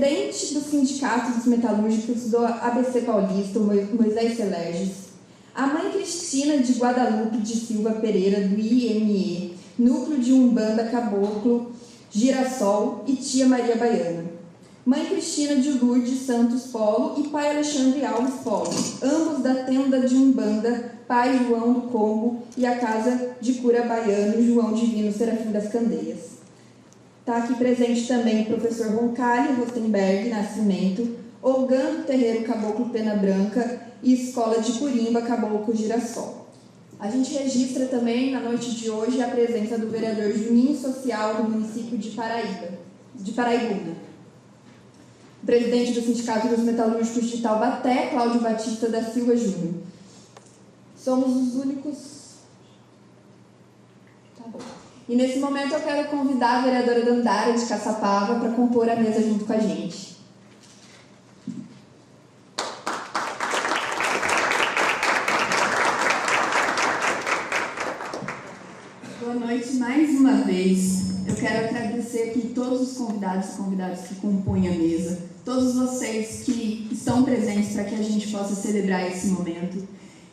presidente do Sindicato dos Metalúrgicos do ABC Paulista, o Moisés Seleges, a mãe Cristina de Guadalupe de Silva Pereira, do IME, núcleo de Umbanda Caboclo Girassol, e tia Maria Baiana. Mãe Cristina de Lourdes Santos Polo e pai Alexandre Alves Polo, ambos da tenda de Umbanda, pai João do Combo e a casa de cura baiano João Divino Serafim das Candeias. Está aqui presente também o professor Roncalli Rostenberg Nascimento, Ogando Terreiro Caboclo Pena Branca e Escola de Curimba Caboclo Girassol. A gente registra também, na noite de hoje, a presença do vereador Juninho Social do município de Paraibuna. O presidente do Sindicato dos Metalúrgicos de Taubaté, Cláudio Batista da Silva Júnior. Somos os únicos... Tá bom. E nesse momento eu quero convidar a vereadora Dandara de Caçapava para compor a mesa junto com a gente. Boa noite mais uma vez. Eu quero agradecer aqui todos os convidados e convidadas que compõem a mesa, todos vocês que estão presentes para que a gente possa celebrar esse momento.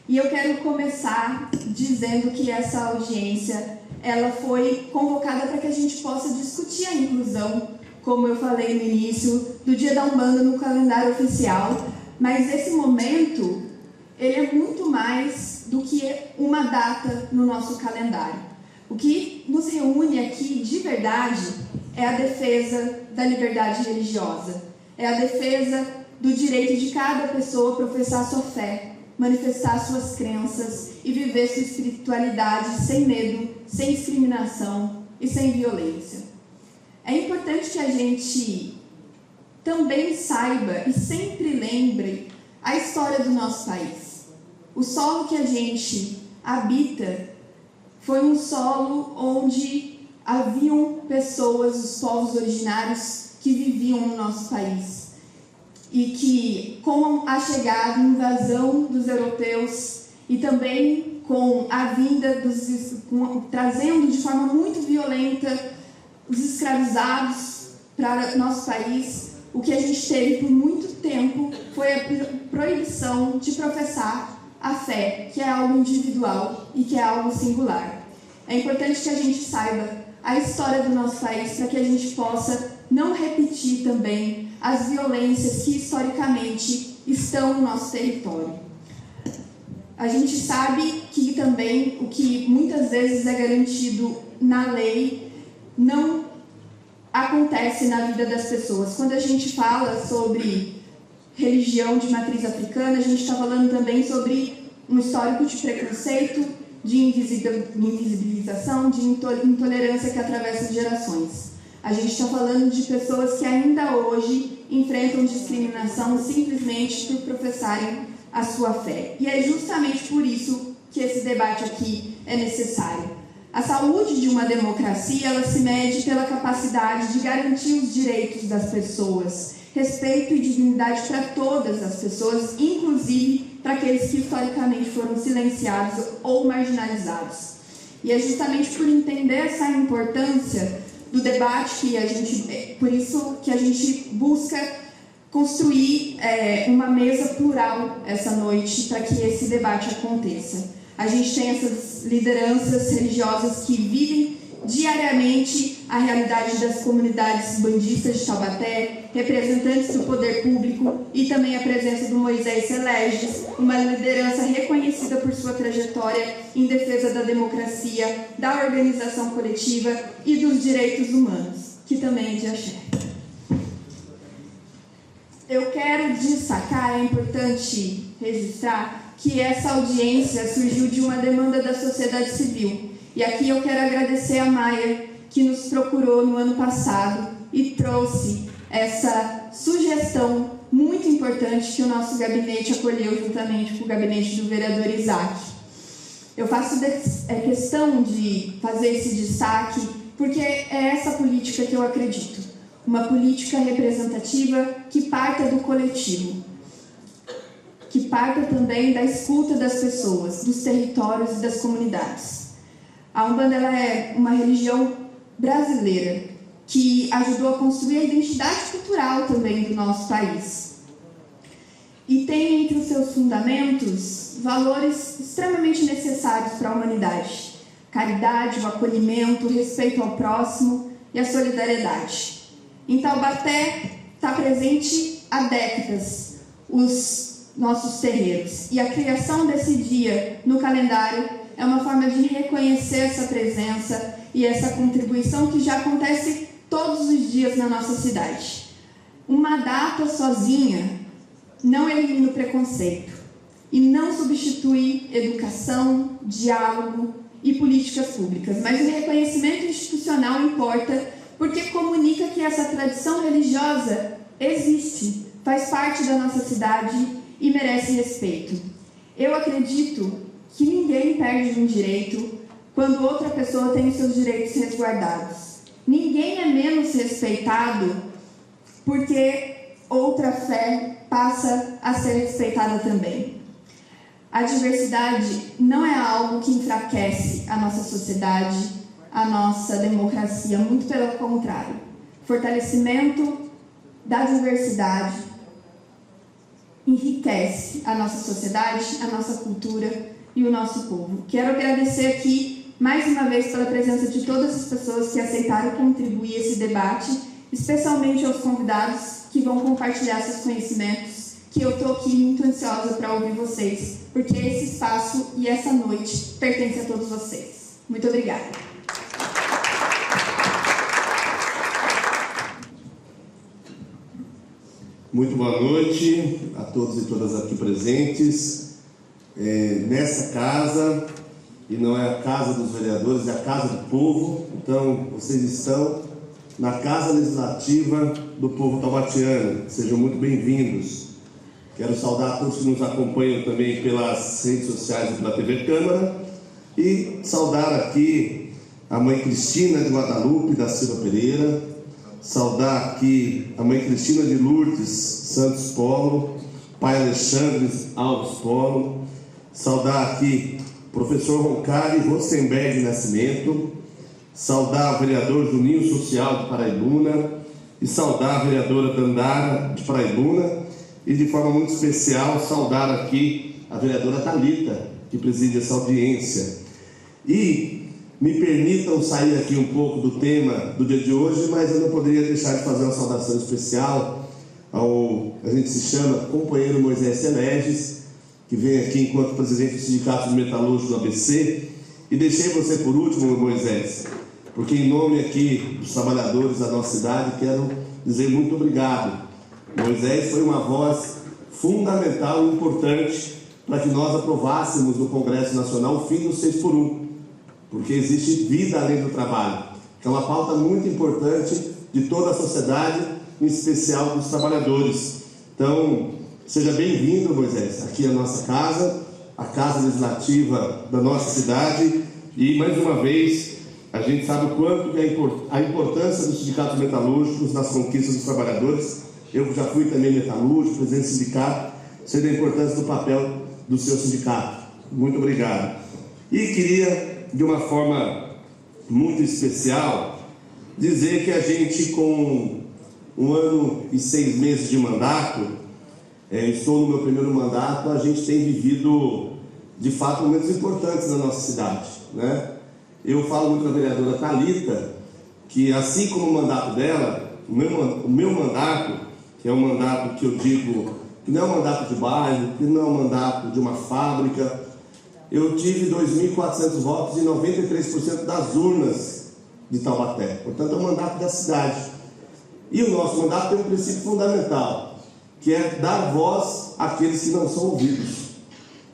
E eu quero começar dizendo que essa audiência ela foi convocada para que a gente possa discutir a inclusão, como eu falei no início, do Dia da Umbanda no calendário oficial, mas esse momento ele é muito mais do que uma data no nosso calendário. O que nos reúne aqui, de verdade, é a defesa da liberdade religiosa, é a defesa do direito de cada pessoa professar sua fé, manifestar suas crenças e viver sua espiritualidade sem medo, sem discriminação e sem violência. É importante que a gente também saiba e sempre lembre a história do nosso país. O solo que a gente habita foi um solo onde haviam pessoas, os povos originários, que viviam no nosso país. E que, com a chegada e invasão dos europeus e também com a vinda trazendo de forma muito violenta os escravizados para nosso país, o que a gente teve por muito tempo foi a proibição de professar a fé, que é algo individual e que é algo singular. É importante que a gente saiba a história do nosso país para que a gente possa não repetir também as violências que historicamente estão no nosso território. A gente sabe que também o que muitas vezes é garantido na lei não acontece na vida das pessoas. Quando a gente fala sobre religião de matriz africana, a gente está falando também sobre um histórico de preconceito, de invisibilização, de intolerância que atravessa gerações. A gente está falando de pessoas que ainda hoje enfrentam discriminação simplesmente por professarem a sua fé. E é justamente por isso que esse debate aqui é necessário. A saúde de uma democracia, ela se mede pela capacidade de garantir os direitos das pessoas, respeito e dignidade para todas as pessoas, inclusive para aqueles que historicamente foram silenciados ou marginalizados. E é justamente por entender essa importância do debate por isso que a gente busca construir uma mesa plural essa noite para que esse debate aconteça. A gente tem essas lideranças religiosas que vivem diariamente a realidade das comunidades bandistas de Taubaté, representantes do poder público e também a presença do Moisés Seleges, uma liderança reconhecida por sua trajetória em defesa da democracia, da organização coletiva e dos direitos humanos, que também é de axé. Eu quero destacar, é importante registrar, que essa audiência surgiu de uma demanda da sociedade civil. E aqui eu quero agradecer a Maia, que nos procurou no ano passado e trouxe essa sugestão muito importante que o nosso gabinete acolheu juntamente com o gabinete do vereador Isaac. Eu faço questão de fazer esse destaque porque é essa política que eu acredito. Uma política representativa que parta do coletivo, que parta também da escuta das pessoas, dos territórios e das comunidades. A Umbanda ela é uma religião brasileira que ajudou a construir a identidade cultural também do nosso país. E tem entre os seus fundamentos valores extremamente necessários para a humanidade: caridade, o acolhimento, o respeito ao próximo e a solidariedade. Em Taubaté está presente há décadas os nossos terreiros, e a criação desse dia no calendário é uma forma de reconhecer essa presença e essa contribuição que já acontece todos os dias na nossa cidade. Uma data sozinha não elimina o preconceito e não substitui educação, diálogo e políticas públicas, mas o reconhecimento institucional importa porque comunica que essa tradição religiosa existe, faz parte da nossa cidade e merece respeito. Eu acredito que ninguém perde um direito quando outra pessoa tem os seus direitos resguardados. Ninguém é menos respeitado porque outra fé passa a ser respeitada também. A diversidade não é algo que enfraquece a nossa sociedade, a nossa democracia, muito pelo contrário. Fortalecimento da diversidade enriquece a nossa sociedade, a nossa cultura e o nosso povo. Quero agradecer aqui, mais uma vez, pela presença de todas as pessoas que aceitaram contribuir esse debate, especialmente aos convidados que vão compartilhar seus conhecimentos, que eu estou aqui muito ansiosa para ouvir vocês, porque esse espaço e essa noite pertencem a todos vocês. Muito obrigada. Muito boa noite a todos e todas aqui presentes. Nessa casa, e não é a casa dos vereadores, é a casa do povo. Então, vocês estão na Casa Legislativa do povo taubatiano. Sejam muito bem-vindos. Quero saudar a todos que nos acompanham também pelas redes sociais e pela TV Câmara, e saudar aqui a mãe Cristina de Guadalupe da Silva Pereira, saudar aqui a mãe Cristina de Lourdes Santos Polo, pai Alexandre Alves Polo, saudar aqui o professor Roncari Rosenberg Nascimento, saudar o vereador Juninho Social de Paraibuna e saudar a vereadora Dandara de Paraibuna, e de forma muito especial saudar aqui a vereadora Thalita, que preside essa audiência. E me permitam sair aqui um pouco do tema do dia de hoje, mas eu não poderia deixar de fazer uma saudação especial ao, a gente se chama, companheiro Moisés Seleges, que vem aqui enquanto presidente do Sindicato de Metalúrgicos do ABC. E deixei você por último, Moisés, porque em nome aqui dos trabalhadores da nossa cidade, quero dizer muito obrigado. Moisés foi uma voz fundamental e importante para que nós aprovássemos no Congresso Nacional o fim do 6x1, porque existe vida além do trabalho, que é uma pauta muito importante de toda a sociedade, em especial dos trabalhadores. Então, seja bem-vindo, Moisés, aqui à nossa casa, a Casa Legislativa da nossa cidade, e mais uma vez, a gente sabe o quanto que a importância dos sindicatos metalúrgicos nas conquistas dos trabalhadores. Eu já fui também metalúrgico, presidente do sindicato, sei da importância do papel do seu sindicato. Muito obrigado. E queria, de uma forma muito especial, dizer que a gente, com 1 ano e 6 meses de mandato, estou no meu primeiro mandato, a gente tem vivido, de fato, momentos importantes na nossa cidade, né? Eu falo muito com a vereadora Thalita, que assim como o mandato dela, o meu mandato, que é um mandato que eu digo que não é um mandato de bairro, que não é um mandato de uma fábrica, eu tive 2.400 votos e 93% das urnas de Taubaté. Portanto, é um mandato da cidade. E o nosso mandato tem um princípio fundamental, que é dar voz àqueles que não são ouvidos.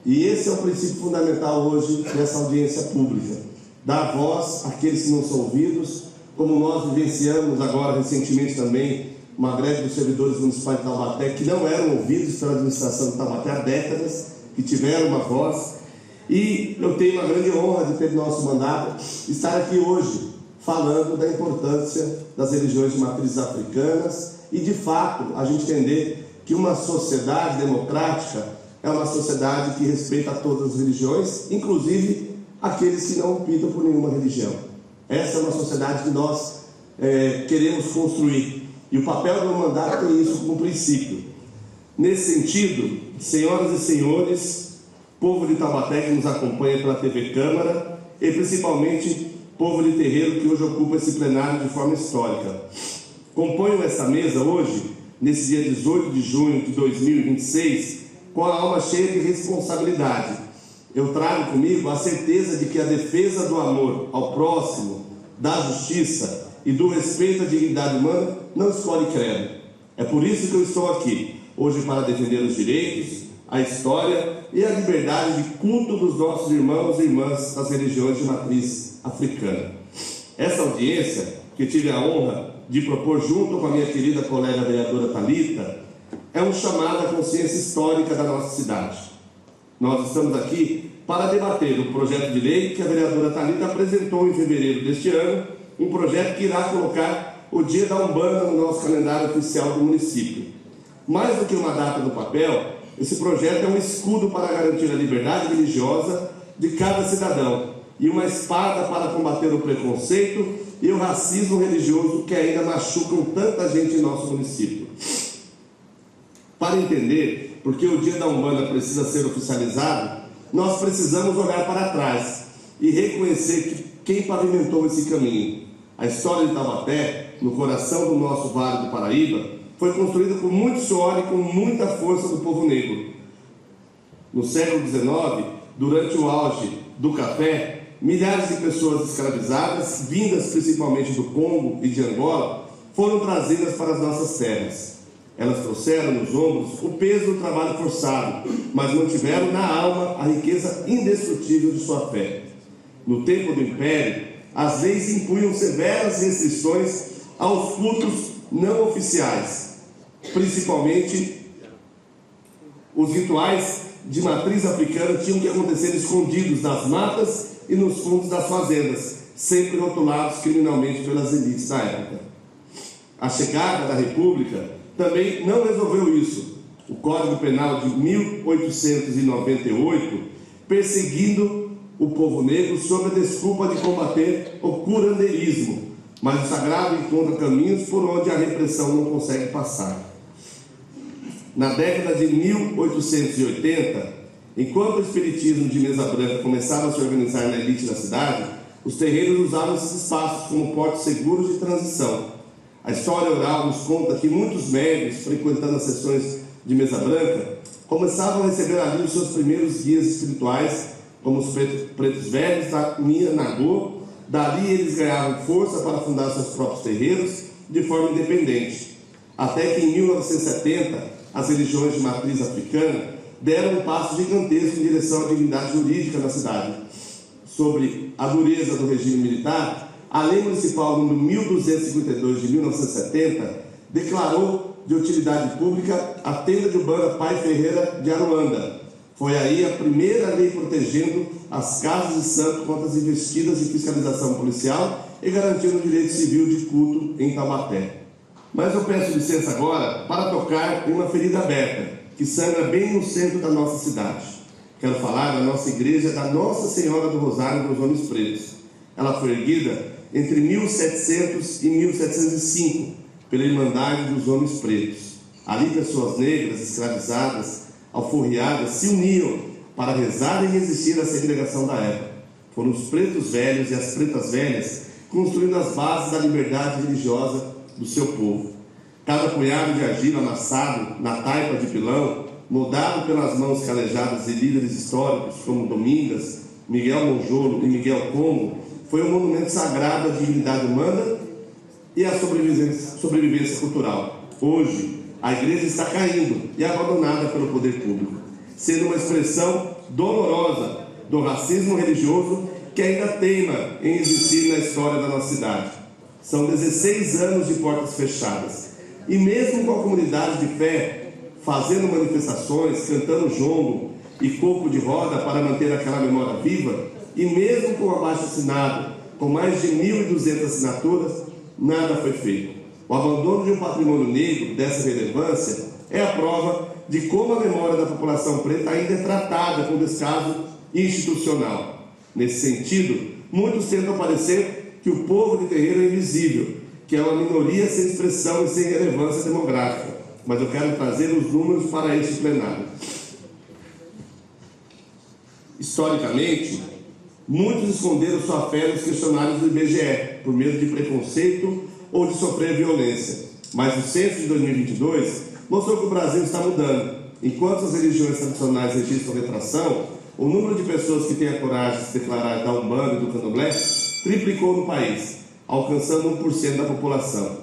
E esse é o princípio fundamental hoje dessa audiência pública. Dar voz àqueles que não são ouvidos, como nós vivenciamos agora recentemente também uma greve dos servidores municipais de Taubaté, que não eram ouvidos pela administração de Taubaté há décadas, que tiveram uma voz. E eu tenho uma grande honra de ter no nosso mandato estar aqui hoje, falando da importância das religiões de matrizes africanas e, de fato, a gente entender que uma sociedade democrática é uma sociedade que respeita todas as religiões, inclusive aqueles que não optam por nenhuma religião. Essa é uma sociedade que nós queremos construir. E o papel do mandato tem isso como princípio. Nesse sentido, senhoras e senhores, povo de Taubaté que nos acompanha pela TV Câmara e principalmente povo de terreiro que hoje ocupa esse plenário de forma histórica. Componho essa mesa hoje, nesse dia 18 de junho de 2026, com a alma cheia de responsabilidade. Eu trago comigo a certeza de que a defesa do amor ao próximo, da justiça e do respeito à dignidade humana não escolhe credo. É por isso que eu estou aqui, hoje, para defender os direitos, a história e a liberdade de culto dos nossos irmãos e irmãs das religiões de matriz africana. Essa audiência, que tive a honra de propor junto com a minha querida colega vereadora Thalita, é um chamado à consciência histórica da nossa cidade. Nós estamos aqui para debater o projeto de lei que a vereadora Thalita apresentou em fevereiro deste ano, um projeto que irá colocar o Dia da Umbanda no nosso calendário oficial do município. Mais do que uma data no papel, esse projeto é um escudo para garantir a liberdade religiosa de cada cidadão e uma espada para combater o preconceito e o racismo religioso que ainda machucam tanta gente em nosso município. Para entender por que o Dia da Umbanda precisa ser oficializado, nós precisamos olhar para trás e reconhecer que quem pavimentou esse caminho. A história de Taubaté, no coração do nosso Vale do Paraíba, foi construída com muito suor e com muita força do povo negro. No século XIX, durante o auge do café, milhares de pessoas escravizadas, vindas principalmente do Congo e de Angola, foram trazidas para as nossas terras. Elas trouxeram nos ombros o peso do trabalho forçado, mas mantiveram na alma a riqueza indestrutível de sua fé. No tempo do Império, as leis impunham severas restrições aos cultos não oficiais, principalmente os rituais de matriz africana tinham que acontecer escondidos nas matas e nos fundos das fazendas, sempre rotulados criminalmente pelas elites da época. A chegada da República também não resolveu isso. O Código Penal de 1898, perseguindo o povo negro sob a desculpa de combater o curandeirismo, mas o sagrado encontra caminhos por onde a repressão não consegue passar. Na década de 1880, enquanto o espiritismo de mesa branca começava a se organizar na elite da cidade, os terreiros usavam esses espaços como portos seguros de transição. A história oral nos conta que muitos médios, frequentando as sessões de mesa branca, começavam a receber ali os seus primeiros guias espirituais, como os pretos velhos da Minha Nagô. Dali eles ganhavam força para fundar seus próprios terreiros de forma independente. Até que em 1970, as religiões de matriz africana deram um passo gigantesco em direção à dignidade jurídica da cidade. Sobre a dureza do regime militar, a Lei Municipal número 1252 de 1970 declarou de utilidade pública a tenda de Umbanda Pai Ferreira de Aruanda. Foi aí a primeira lei protegendo as casas de santo contra as investidas de fiscalização policial e garantindo o direito civil de culto em Taubaté. Mas eu peço licença agora para tocar em uma ferida aberta, que sangra bem no centro da nossa cidade. Quero falar da nossa igreja da Nossa Senhora do Rosário dos Homens Pretos. Ela foi erguida entre 1700 e 1705 pela Irmandade dos Homens Pretos. Ali pessoas negras, escravizadas, alforriadas, se uniam para rezar e resistir à segregação da época. Foram os pretos velhos e as pretas velhas construindo as bases da liberdade religiosa do seu povo. Cada punhado de argila amassado na taipa de pilão, moldado pelas mãos calejadas de líderes históricos como Domingas, Miguel Monjolo e Miguel Congo, foi um monumento sagrado à dignidade humana e à sobrevivência cultural. Hoje, a igreja está caindo e abandonada pelo poder público, sendo uma expressão dolorosa do racismo religioso que ainda teima em existir na história da nossa cidade. São 16 anos de portas fechadas. E mesmo com a comunidade de fé fazendo manifestações, cantando jongo e coco de roda para manter aquela memória viva, e mesmo com o abaixo-assinado com mais de 1.200 assinaturas, nada foi feito. O abandono de um patrimônio negro dessa relevância é a prova de como a memória da população preta ainda é tratada com descaso institucional. Nesse sentido, muitos tentam parecer que o povo de terreiro é invisível que é uma minoria sem expressão e sem relevância demográfica, mas eu quero trazer os números para este plenário. Historicamente, muitos esconderam sua fé nos questionários do IBGE, por medo de preconceito ou de sofrer violência. Mas o censo de 2022 mostrou que o Brasil está mudando. Enquanto as religiões tradicionais registram retração, o número de pessoas que têm a coragem de se declarar da Umbanda e do Candomblé triplicou no país, alcançando 1% da população.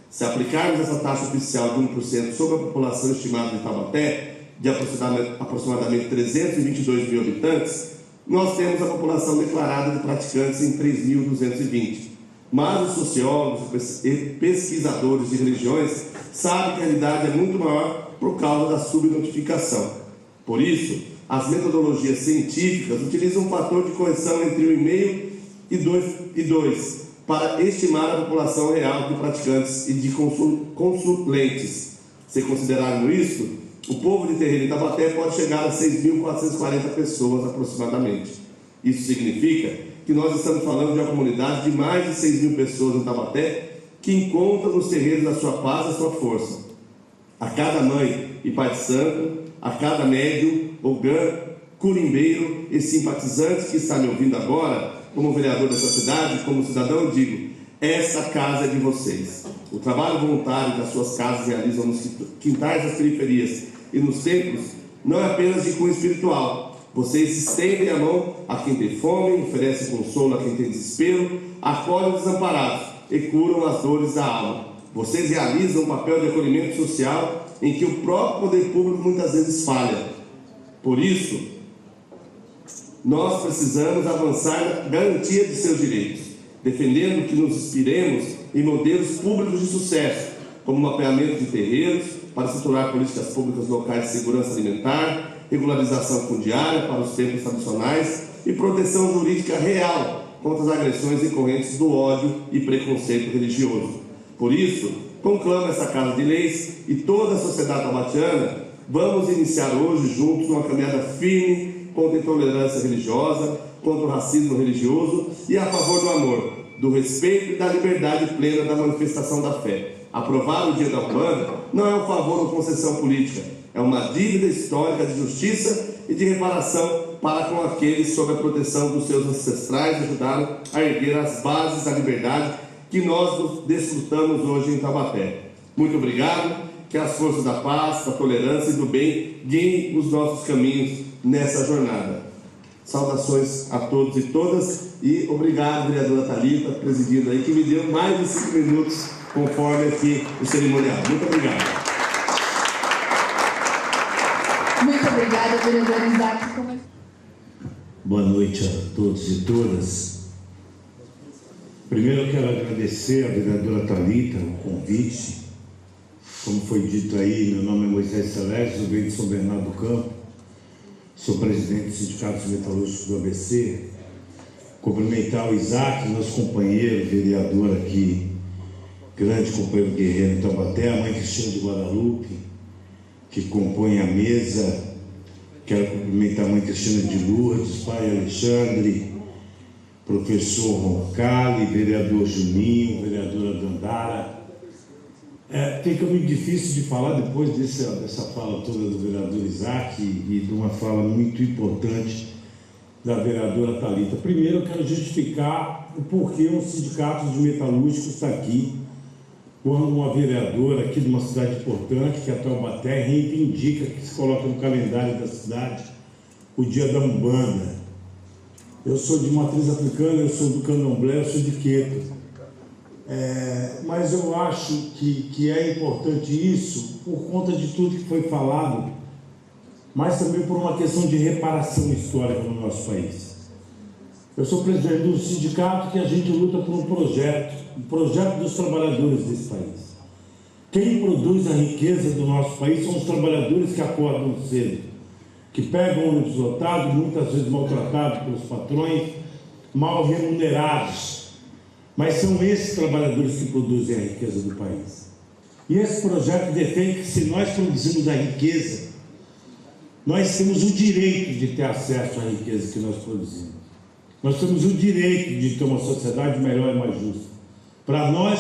Se aplicarmos essa taxa oficial de 1% sobre a população estimada de Taubaté, de aproximadamente 322 mil habitantes, nós temos a população declarada de praticantes em 3.220. Mas os sociólogos e pesquisadores de religiões sabem que a realidade é muito maior por causa da subnotificação. Por isso, as metodologias científicas utilizam um fator de correção entre 1,5 e 2 para estimar a população real de praticantes e de consulentes. Se considerarmos isso, o povo de terreiro em Taubaté pode chegar a 6.440 pessoas aproximadamente. Isso significa que nós estamos falando de uma comunidade de mais de 6 mil pessoas em Taubaté que encontram nos terreiros a sua paz e a sua força. A cada mãe e pai de santo, a cada médium, ogã, curimbeiro e simpatizante que está me ouvindo agora, como vereador dessa cidade, como cidadão, eu digo: esta casa é de vocês. O trabalho voluntário das suas casas realizam nos quintais das periferias e nos templos não é apenas de cunho espiritual. Vocês estendem a mão a quem tem fome, oferecem consolo a quem tem desespero, acolhem os desamparados e curam as dores da alma. Vocês realizam um papel de acolhimento social em que o próprio poder público muitas vezes falha. Por isso, nós precisamos avançar na garantia de seus direitos, defendendo que nos inspiremos em modelos públicos de sucesso, como o mapeamento de terreiros para estruturar políticas públicas locais de segurança alimentar, regularização fundiária para os templos tradicionais e proteção jurídica real contra as agressões decorrentes do ódio e preconceito religioso. Por isso, conclamo essa Casa de Leis e toda a sociedade taubatiana, vamos iniciar hoje juntos uma caminhada firme contra a intolerância religiosa, contra o racismo religioso e a favor do amor, do respeito e da liberdade plena da manifestação da fé. Aprovar o Dia da Umbanda não é um favor ou concessão política, é uma dívida histórica de justiça e de reparação para com aqueles sob a proteção dos seus ancestrais ajudaram a erguer as bases da liberdade que nós desfrutamos hoje em Taubaté. Muito obrigado, que as forças da paz, da tolerância e do bem guiem os nossos caminhos nessa jornada. Saudações a todos e todas e obrigado, vereadora Thalita, presidindo aí, que me deu mais de 5 minutos conforme aqui o cerimonial. Muito obrigado. Muito obrigada, vereador Isaac. Boa noite a todos e todas. Primeiro eu quero agradecer à vereadora Thalita o convite. Como foi dito aí, meu nome é Moisés Celeste, eu venho de São Bernardo do Campo, sou presidente do Sindicato Metalúrgico do ABC. Cumprimentar o Isaac, nosso companheiro, vereador aqui, grande companheiro guerreiro em Taubaté, a mãe Cristina de Guadalupe, que compõe a mesa. Quero cumprimentar a mãe Cristina de Lourdes, pai Alexandre, professor Roncalli, vereador Juninho, vereadora Dandara. Fica muito difícil de falar depois dessa fala toda do vereador Isaac e de uma fala muito importante da vereadora Thalita. Primeiro eu quero justificar o porquê um sindicato de metalúrgicos está aqui, quando uma vereadora aqui de uma cidade importante, que é a Taubaté, reivindica que se coloca no calendário da cidade o Dia da Umbanda. Eu sou de matriz africana, eu sou do Candomblé, eu sou de Queto. Mas eu acho que é importante isso por conta de tudo que foi falado, mas também por uma questão de reparação histórica no nosso país. Eu sou presidente do sindicato que a gente luta por um projeto dos trabalhadores desse país. Quem produz a riqueza do nosso país são os trabalhadores que acordam cedo, que pegam o ônibus lotado, muitas vezes maltratados pelos patrões, mal remunerados. Mas são esses trabalhadores que produzem a riqueza do país. E esse projeto defende que se nós produzimos a riqueza, nós temos o direito de ter acesso à riqueza que nós produzimos. Nós temos o direito de ter uma sociedade melhor e mais justa. Para nós,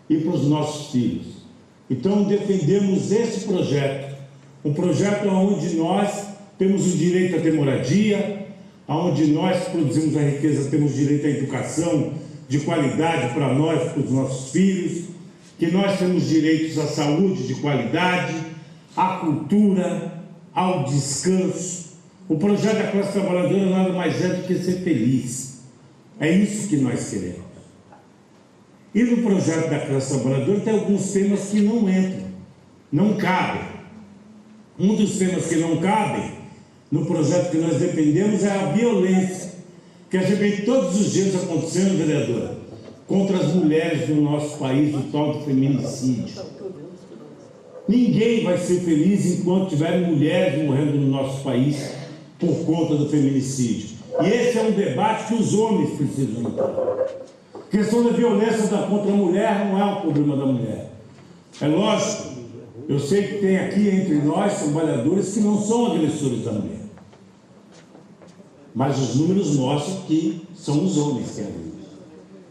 e para os nossos filhos. Então defendemos esse projeto, um projeto onde nós temos o direito a ter moradia, onde nós produzimos a riqueza, temos direito à educação de qualidade para nós, para os nossos filhos, que nós temos direitos à saúde de qualidade, à cultura, ao descanso. O projeto da classe trabalhadora nada mais é do que ser feliz. É isso que nós queremos. E no projeto da classe trabalhadora tem alguns temas que não entram, não cabem. Um dos temas que não cabem no projeto que nós defendemos é a violência, que a gente vê todos os dias acontecendo, vereadora, contra as mulheres do nosso país, o tal do feminicídio. Ninguém vai ser feliz enquanto tiverem mulheres morrendo no nosso país por conta do feminicídio. E esse é um debate que os homens precisam entrar. A questão da violência contra a mulher não é um problema da mulher. É lógico, eu sei que tem aqui entre nós trabalhadores que não são agressores da mulher. Mas os números mostram que são os homens que agridem.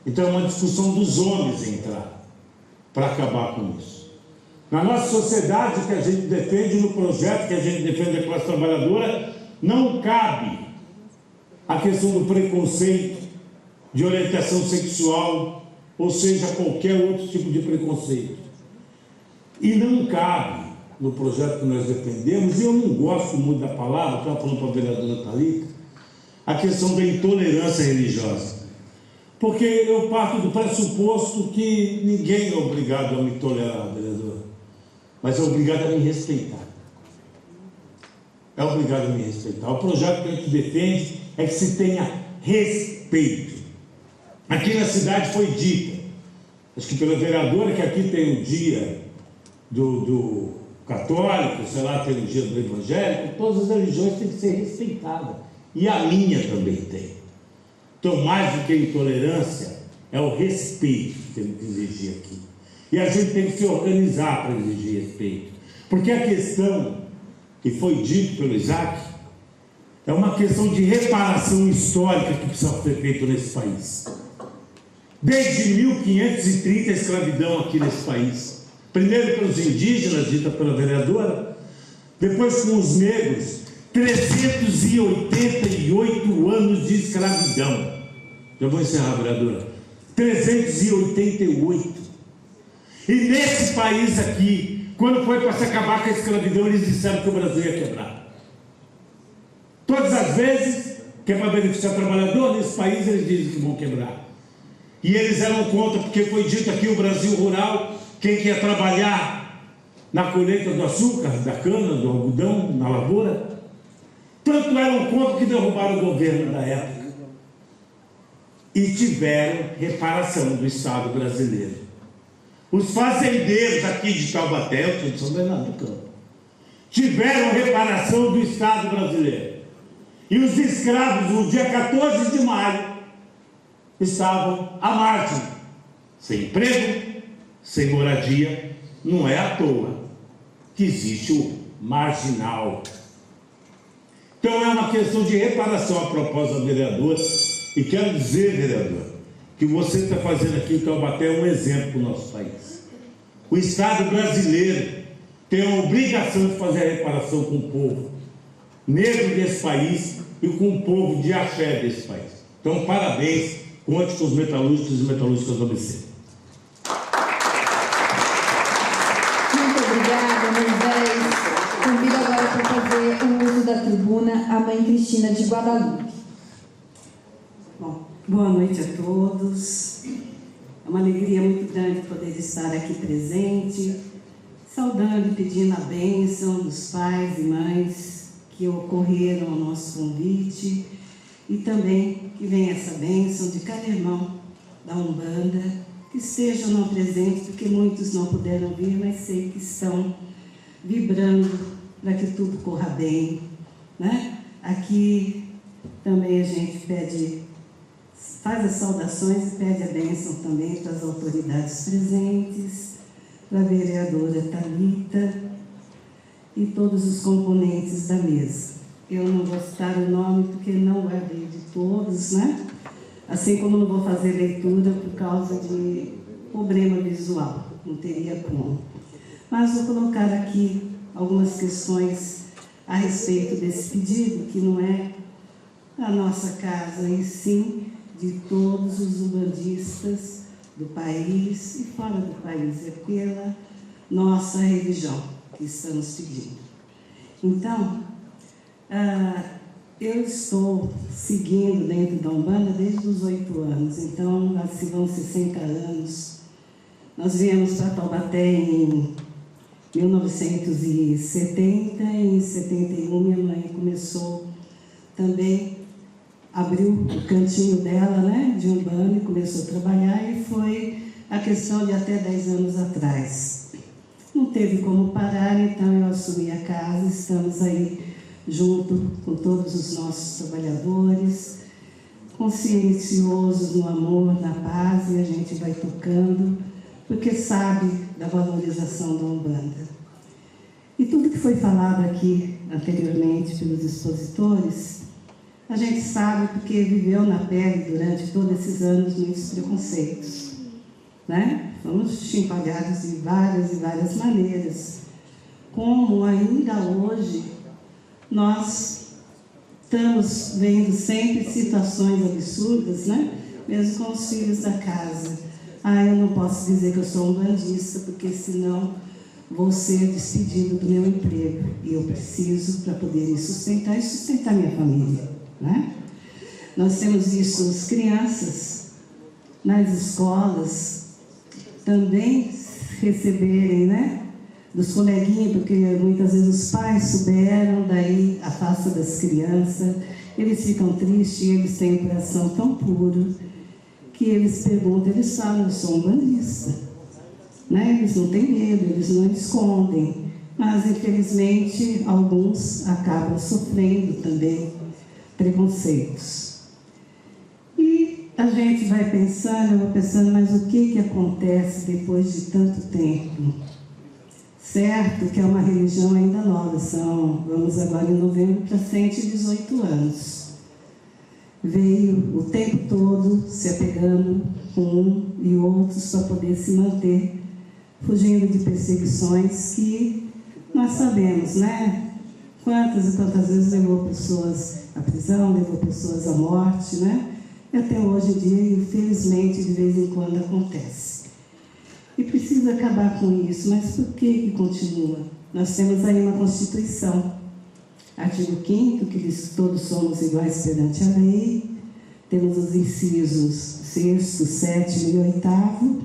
Então é uma discussão dos homens entrar para acabar com isso. Na nossa sociedade, o que a gente defende no projeto que a gente defende a classe trabalhadora, não cabe a questão do preconceito, de orientação sexual, ou seja, qualquer outro tipo de preconceito. E não cabe no projeto que nós defendemos, e eu não gosto muito da palavra, estava falando para a vereadora Thalita, a questão da intolerância religiosa. Porque eu parto do pressuposto que ninguém é obrigado a me tolerar, vereador, mas é obrigado a me respeitar. É obrigado a me respeitar. O projeto que a gente defende é que se tenha respeito. Aqui na cidade foi dito, acho que pela vereadora, que aqui tem o dia do católico, sei lá, tem o dia do evangélico, todas as religiões têm que ser respeitadas. E a minha também tem. Então, mais do que intolerância, é o respeito que temos que exigir aqui. E a gente tem que se organizar para exigir respeito. Porque a questão que foi dito pelo Isaac é uma questão de reparação histórica que precisa ser feita nesse país. Desde 1530, a escravidão aqui nesse país. Primeiro pelos indígenas, dita pela vereadora, depois com os negros, 388 anos de escravidão. Já vou encerrar, vereadora. 388. E nesse país aqui, quando foi para se acabar com a escravidão, eles disseram que o Brasil ia quebrar. Todas as vezes que é para beneficiar o trabalhador, nesse país eles dizem que vão quebrar. E eles eram contra, porque foi dito aqui o Brasil rural, quem quer trabalhar na colheita do açúcar, da cana, do algodão, na lavoura, tanto eram contra que derrubaram o governo da época. E tiveram reparação do Estado brasileiro. Os fazendeiros aqui de Taubaté, eu sou São Bernardo do Campo, tiveram reparação do Estado brasileiro. E os escravos, no dia 14 de maio, estavam à margem, sem emprego, sem moradia. Não é à toa que existe o marginal. Então é uma questão de reparação a propósito da vereadora. E quero dizer, vereador, que você está fazendo aqui em Taubaté um exemplo para o nosso país. O Estado brasileiro tem a obrigação de fazer a reparação com o povo negro desse país e com o povo de axé desse país. Então, parabéns, conte com os metalúrgicos e metalúrgicas do ABC. Muito obrigada, Moisés. Convido agora para fazer o uso da tribuna a mãe Cristina de Guadalupe. Bom, boa noite a todos. É uma alegria muito grande poder estar aqui presente, saudando e pedindo a bênção dos pais e mães que ocorreram ao nosso convite e também que venha essa bênção de cada irmão da Umbanda, que estejam no presente, porque muitos não puderam vir, mas sei que estão vibrando para que tudo corra bem, né? Aqui também a gente faz as saudações e pede a bênção também para as autoridades presentes, para a vereadora Thalita e todos os componentes da mesa. Eu não vou citar o nome porque não é de todos, né? Assim como não vou fazer leitura por causa de problema visual, não teria como. Mas vou colocar aqui algumas questões a respeito desse pedido, que não é a nossa casa, e sim de todos os umbandistas do país e fora do país, é pela nossa religião que estamos pedindo. Então, eu estou seguindo dentro da Umbanda desde os 8 anos, então lá se vão 60 anos. Nós viemos para Taubaté em 1970 e em 71 minha mãe começou também, abriu o cantinho dela, né, de Umbanda, e começou a trabalhar, e foi a questão de até 10 anos atrás. Não teve como parar, então eu assumi a casa, estamos aí junto com todos os nossos trabalhadores, conscienciosos no amor, na paz, e a gente vai tocando, porque sabe da valorização da Umbanda. E tudo que foi falado aqui anteriormente pelos expositores, a gente sabe porque viveu na pele durante todos esses anos muitos preconceitos, né? Fomos chimpalhados de várias e várias maneiras, como ainda hoje nós estamos vendo sempre situações absurdas, né? Mesmo com os filhos da casa. Eu não posso dizer que eu sou umbandista, porque senão vou ser despedido do meu emprego. E eu preciso para poder me sustentar e sustentar minha família, né? Nós temos visto as crianças nas escolas também receberem, né, dos coleguinhas, porque muitas vezes os pais souberam, daí afasta das crianças, eles ficam tristes, eles têm um coração tão puro, que eles perguntam, eles falam, eu sou umbandista, né? Eles não têm medo, eles não escondem, mas infelizmente alguns acabam sofrendo também preconceitos. E a gente vai pensando, eu vou pensando, mas o que acontece depois de tanto tempo? Certo que é uma religião ainda nova, vamos agora em novembro para 118 anos. Veio o tempo todo se apegando com um e outros para poder se manter, fugindo de perseguições que nós sabemos, né? Quantas e quantas vezes levou pessoas à prisão, levou pessoas à morte, né? E até hoje em dia, infelizmente, de vez em quando acontece. E precisa acabar com isso, mas por que continua? Nós temos aí uma Constituição, artigo 5º, que diz que todos somos iguais perante a lei, temos os incisos 6º, 7º e 8º,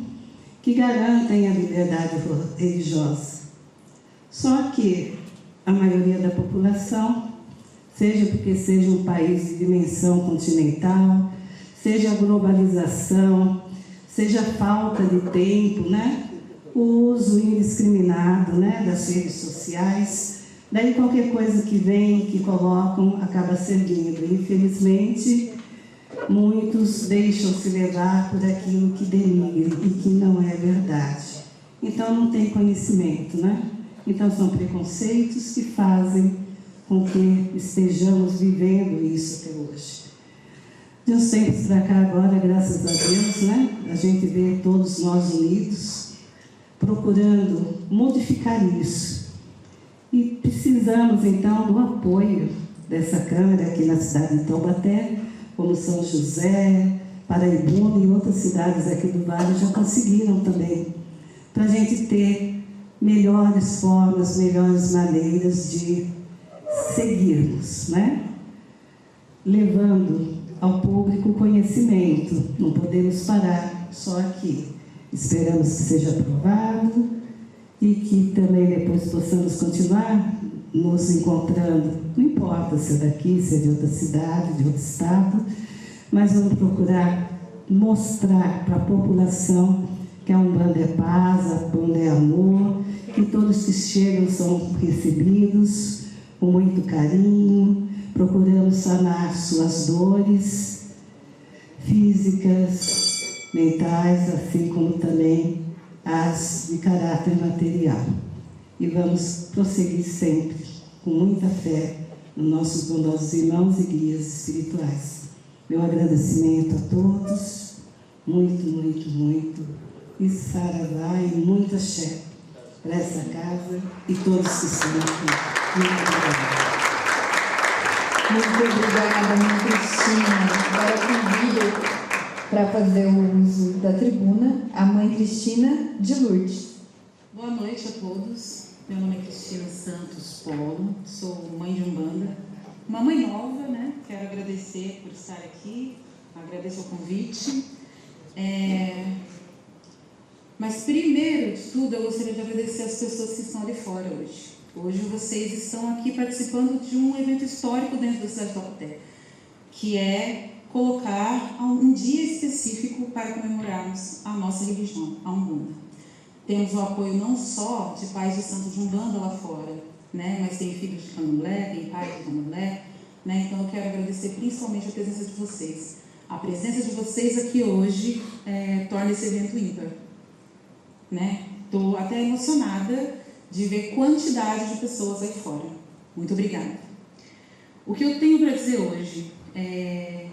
que garantem a liberdade religiosa. Só que a maioria da população, seja porque seja um país de dimensão continental, seja a globalização, seja a falta de tempo, né? O uso indiscriminado, né, das redes sociais, daí qualquer coisa que vem, que colocam, acaba servindo. Infelizmente, muitos deixam se levar por aquilo que denigre e que não é verdade. Então não tem conhecimento, né? Então são preconceitos que fazem com que estejamos vivendo isso até hoje. De uns tempos para cá agora, graças a Deus, né? A gente vê todos nós unidos, procurando modificar isso. E precisamos, então, do apoio dessa Câmara aqui na cidade de Taubaté, como São José, Paraibuna e outras cidades aqui do Vale já conseguiram também, para a gente ter melhores formas, melhores maneiras de seguirmos, né? Levando ao público conhecimento, não podemos parar só aqui. Esperamos que seja aprovado e que também depois possamos continuar nos encontrando, não importa se é daqui, se é de outra cidade, de outro estado, mas vamos procurar mostrar para a população que a Umbanda é paz, a Umbanda é amor, que todos que chegam são recebidos com muito carinho, procuramos sanar suas dores físicas, mentais, assim como também as de caráter material. E vamos prosseguir sempre, com muita fé, nos nossos bondosos irmãos e guias espirituais. Meu agradecimento a todos, muito, muito, muito e saravá e muita axé para essa casa e todos que estão aqui. Muito obrigada. Muito obrigada, mãe Cristina. Agora convido para fazer o uso da tribuna a mãe Cristina de Lourdes. Boa noite a todos. Meu nome é Cristina Santos Polo, sou mãe de Umbanda, uma mãe nova, né? Quero agradecer por estar aqui, agradeço o convite. Mas primeiro de tudo, eu gostaria de agradecer as pessoas que estão ali fora hoje. Hoje vocês estão aqui participando de um evento histórico dentro da cidade de Taubaté, que é colocar um dia específico para comemorarmos a nossa religião, a Umbanda. Temos o apoio não só de pais de santo de Umbanda lá fora, né, mas tem filhos de candomblé, tem pais de candomblé, né, então eu quero agradecer principalmente a presença de vocês. A presença de vocês aqui hoje torna esse evento ímpar. Estou até emocionada de ver quantidade de pessoas aí fora. Muito obrigada. O que eu tenho para dizer hoje é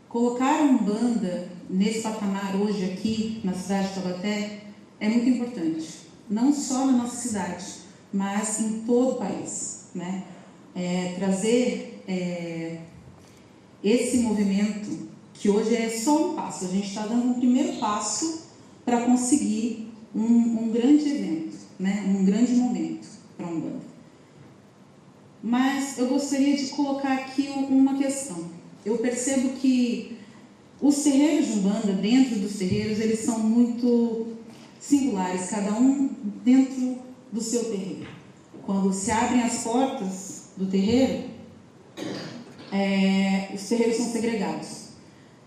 colocar a Umbanda nesse patamar hoje aqui na cidade de Taubaté é muito importante, não só na nossa cidade, mas em todo o país, né? Trazer esse movimento, que hoje é só um passo, a gente está dando um primeiro passo para conseguir um grande evento, né? Um grande momento para a Umbanda. Mas eu gostaria de colocar aqui uma questão. Eu percebo que os terreiros de Umbanda, dentro dos terreiros, eles são muito singulares, cada um dentro do seu terreiro. Quando se abrem as portas do terreiro, os terreiros são segregados.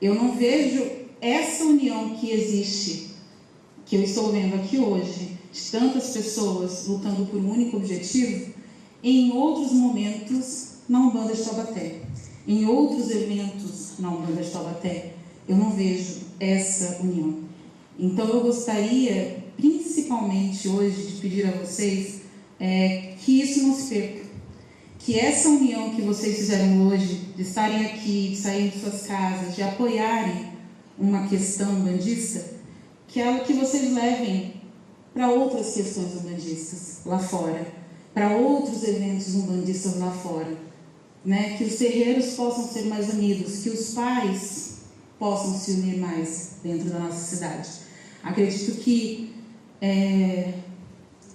Eu não vejo essa união que existe, que eu estou vendo aqui hoje, de tantas pessoas lutando por um único objetivo, em outros momentos na Umbanda de Taubaté. Em outros eventos na Umbanda de Taubaté, eu não vejo essa união. Então eu gostaria, principalmente hoje, de pedir a vocês que isso não se perca. Que essa união que vocês fizeram hoje, de estarem aqui, de saírem de suas casas, de apoiarem uma questão umbandista, que vocês levem para outras questões umbandistas lá fora, para outros eventos umbandistas lá fora, né? Que os terreiros possam ser mais unidos, que os pais possam se unir mais dentro da nossa cidade. Acredito que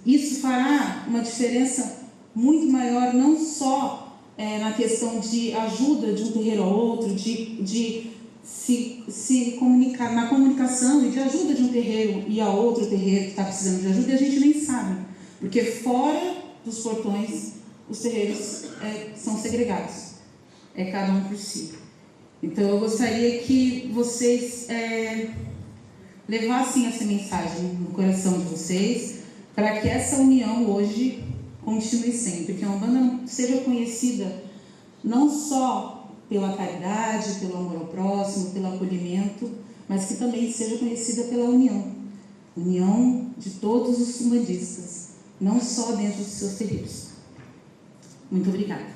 isso fará uma diferença muito maior, não só na questão de ajuda de um terreiro ao outro, de se comunicar, na comunicação e de ajuda de um terreiro e a outro terreiro que está precisando de ajuda, e a gente nem sabe, porque fora dos portões os terreiros são segregados, cada um por si. Então eu gostaria que vocês levassem essa mensagem no coração de vocês, para que essa união hoje continue sempre, que a Umbanda seja conhecida não só pela caridade, pelo amor ao próximo, pelo acolhimento, mas que também seja conhecida pela união de todos os umbandistas, não só dentro dos seus terreiros. Muito obrigada.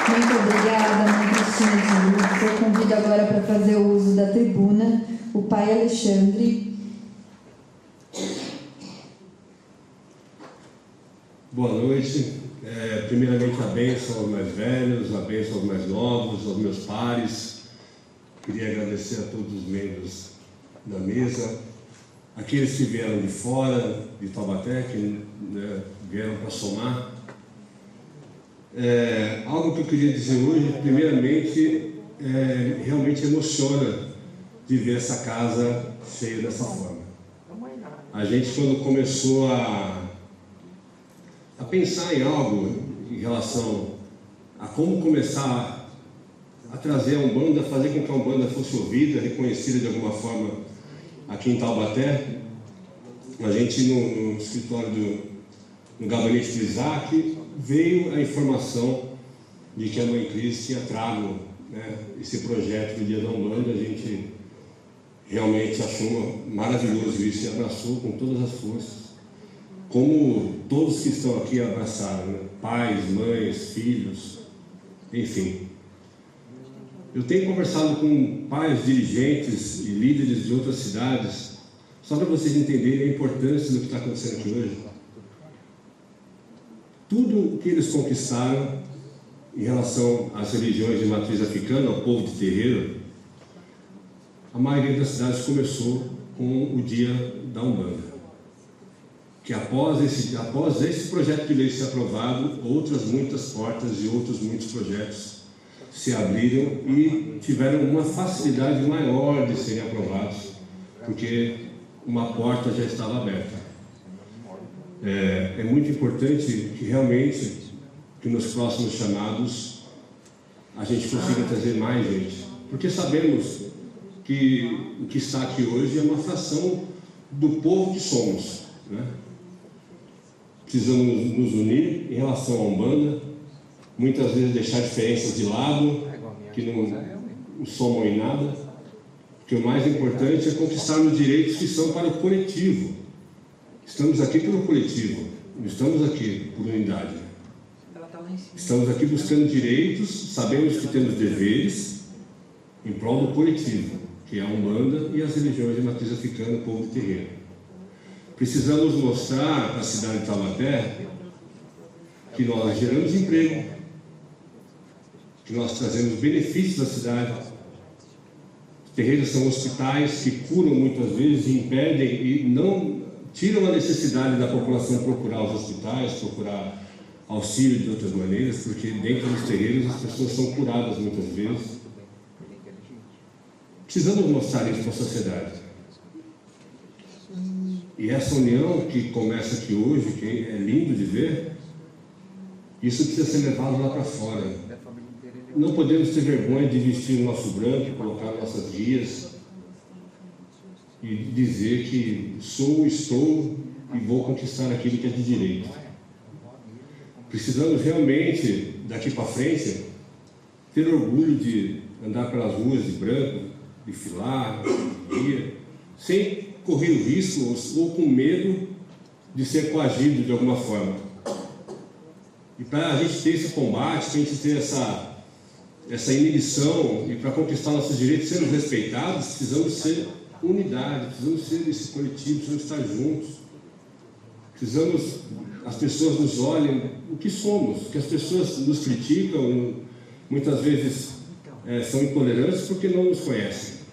Muito obrigada, mãe Cristina de Lourdes. Eu convido agora para fazer o uso da tribuna o pai Alexandre. Boa noite. Primeiramente, a bênção aos mais velhos, a bênção aos mais novos, aos meus pares. Queria agradecer a todos os membros da mesa, aqueles que vieram de fora, de Taubaté, que vieram para somar. Algo que eu queria dizer hoje, primeiramente, realmente emociona de ver essa casa cheia dessa forma. A gente, quando começou a pensar em algo em relação a como começar a trazer a Umbanda, fazer com que a Umbanda fosse ouvida, reconhecida de alguma forma aqui em Taubaté, a gente no escritório no gabinete do Isaac, veio a informação de que a Mãe Cris tinha trago esse projeto do Dia da Umbanda. A gente realmente achou maravilhoso isso e abraçou com todas as forças, como todos que estão aqui abraçaram, né? Pais, mães, filhos, enfim. Eu tenho conversado com pais, dirigentes e líderes de outras cidades, só para vocês entenderem a importância do que está acontecendo aqui hoje. Tudo o que eles conquistaram em relação às religiões de matriz africana, ao povo de terreiro, a maioria das cidades começou com o dia da Umbanda. Que após esse projeto de lei ser aprovado, outras muitas portas e outros muitos projetos se abriram e tiveram uma facilidade maior de serem aprovados, porque uma porta já estava aberta. É muito importante que realmente, que nos próximos chamados, a gente consiga trazer mais gente, porque sabemos que o que está aqui hoje é uma fração do povo que somos, né? Precisamos nos unir em relação à Umbanda, muitas vezes deixar diferenças de lado, que não somam em nada, porque o mais importante é conquistarmos direitos que são para o coletivo. Estamos aqui pelo coletivo, não estamos aqui por unidade. Estamos aqui buscando direitos, sabemos que temos deveres em prol do coletivo, que é a Umbanda e as religiões de matriz africana, o povo de terreiro. Precisamos mostrar para a cidade de Taubaté que nós geramos emprego, que nós trazemos benefícios à cidade. Os terreiros são hospitais que curam muitas vezes e impedem e não tiram a necessidade da população procurar os hospitais, procurar auxílio de outras maneiras, porque dentro dos terreiros as pessoas são curadas muitas vezes. Precisamos mostrar isso para a sociedade. E essa união que começa aqui hoje, que é lindo de ver, isso precisa ser levado lá para fora. Não podemos ter vergonha de vestir o nosso branco, colocar nossas guias e dizer que sou, estou e vou conquistar aquilo que é de direito. Precisamos realmente, daqui para frente, ter orgulho de andar pelas ruas de branco, de filar, de guia, sem correr o risco ou com medo de ser coagido de alguma forma. E para a gente ter esse combate, para a gente ter essa inibição e para conquistar nossos direitos, sermos respeitados, precisamos ser unidade, precisamos ser esse coletivo, precisamos estar juntos. Precisamos, as pessoas nos olhem o que somos, que as pessoas nos criticam, muitas vezes são intolerantes porque não nos conhecem.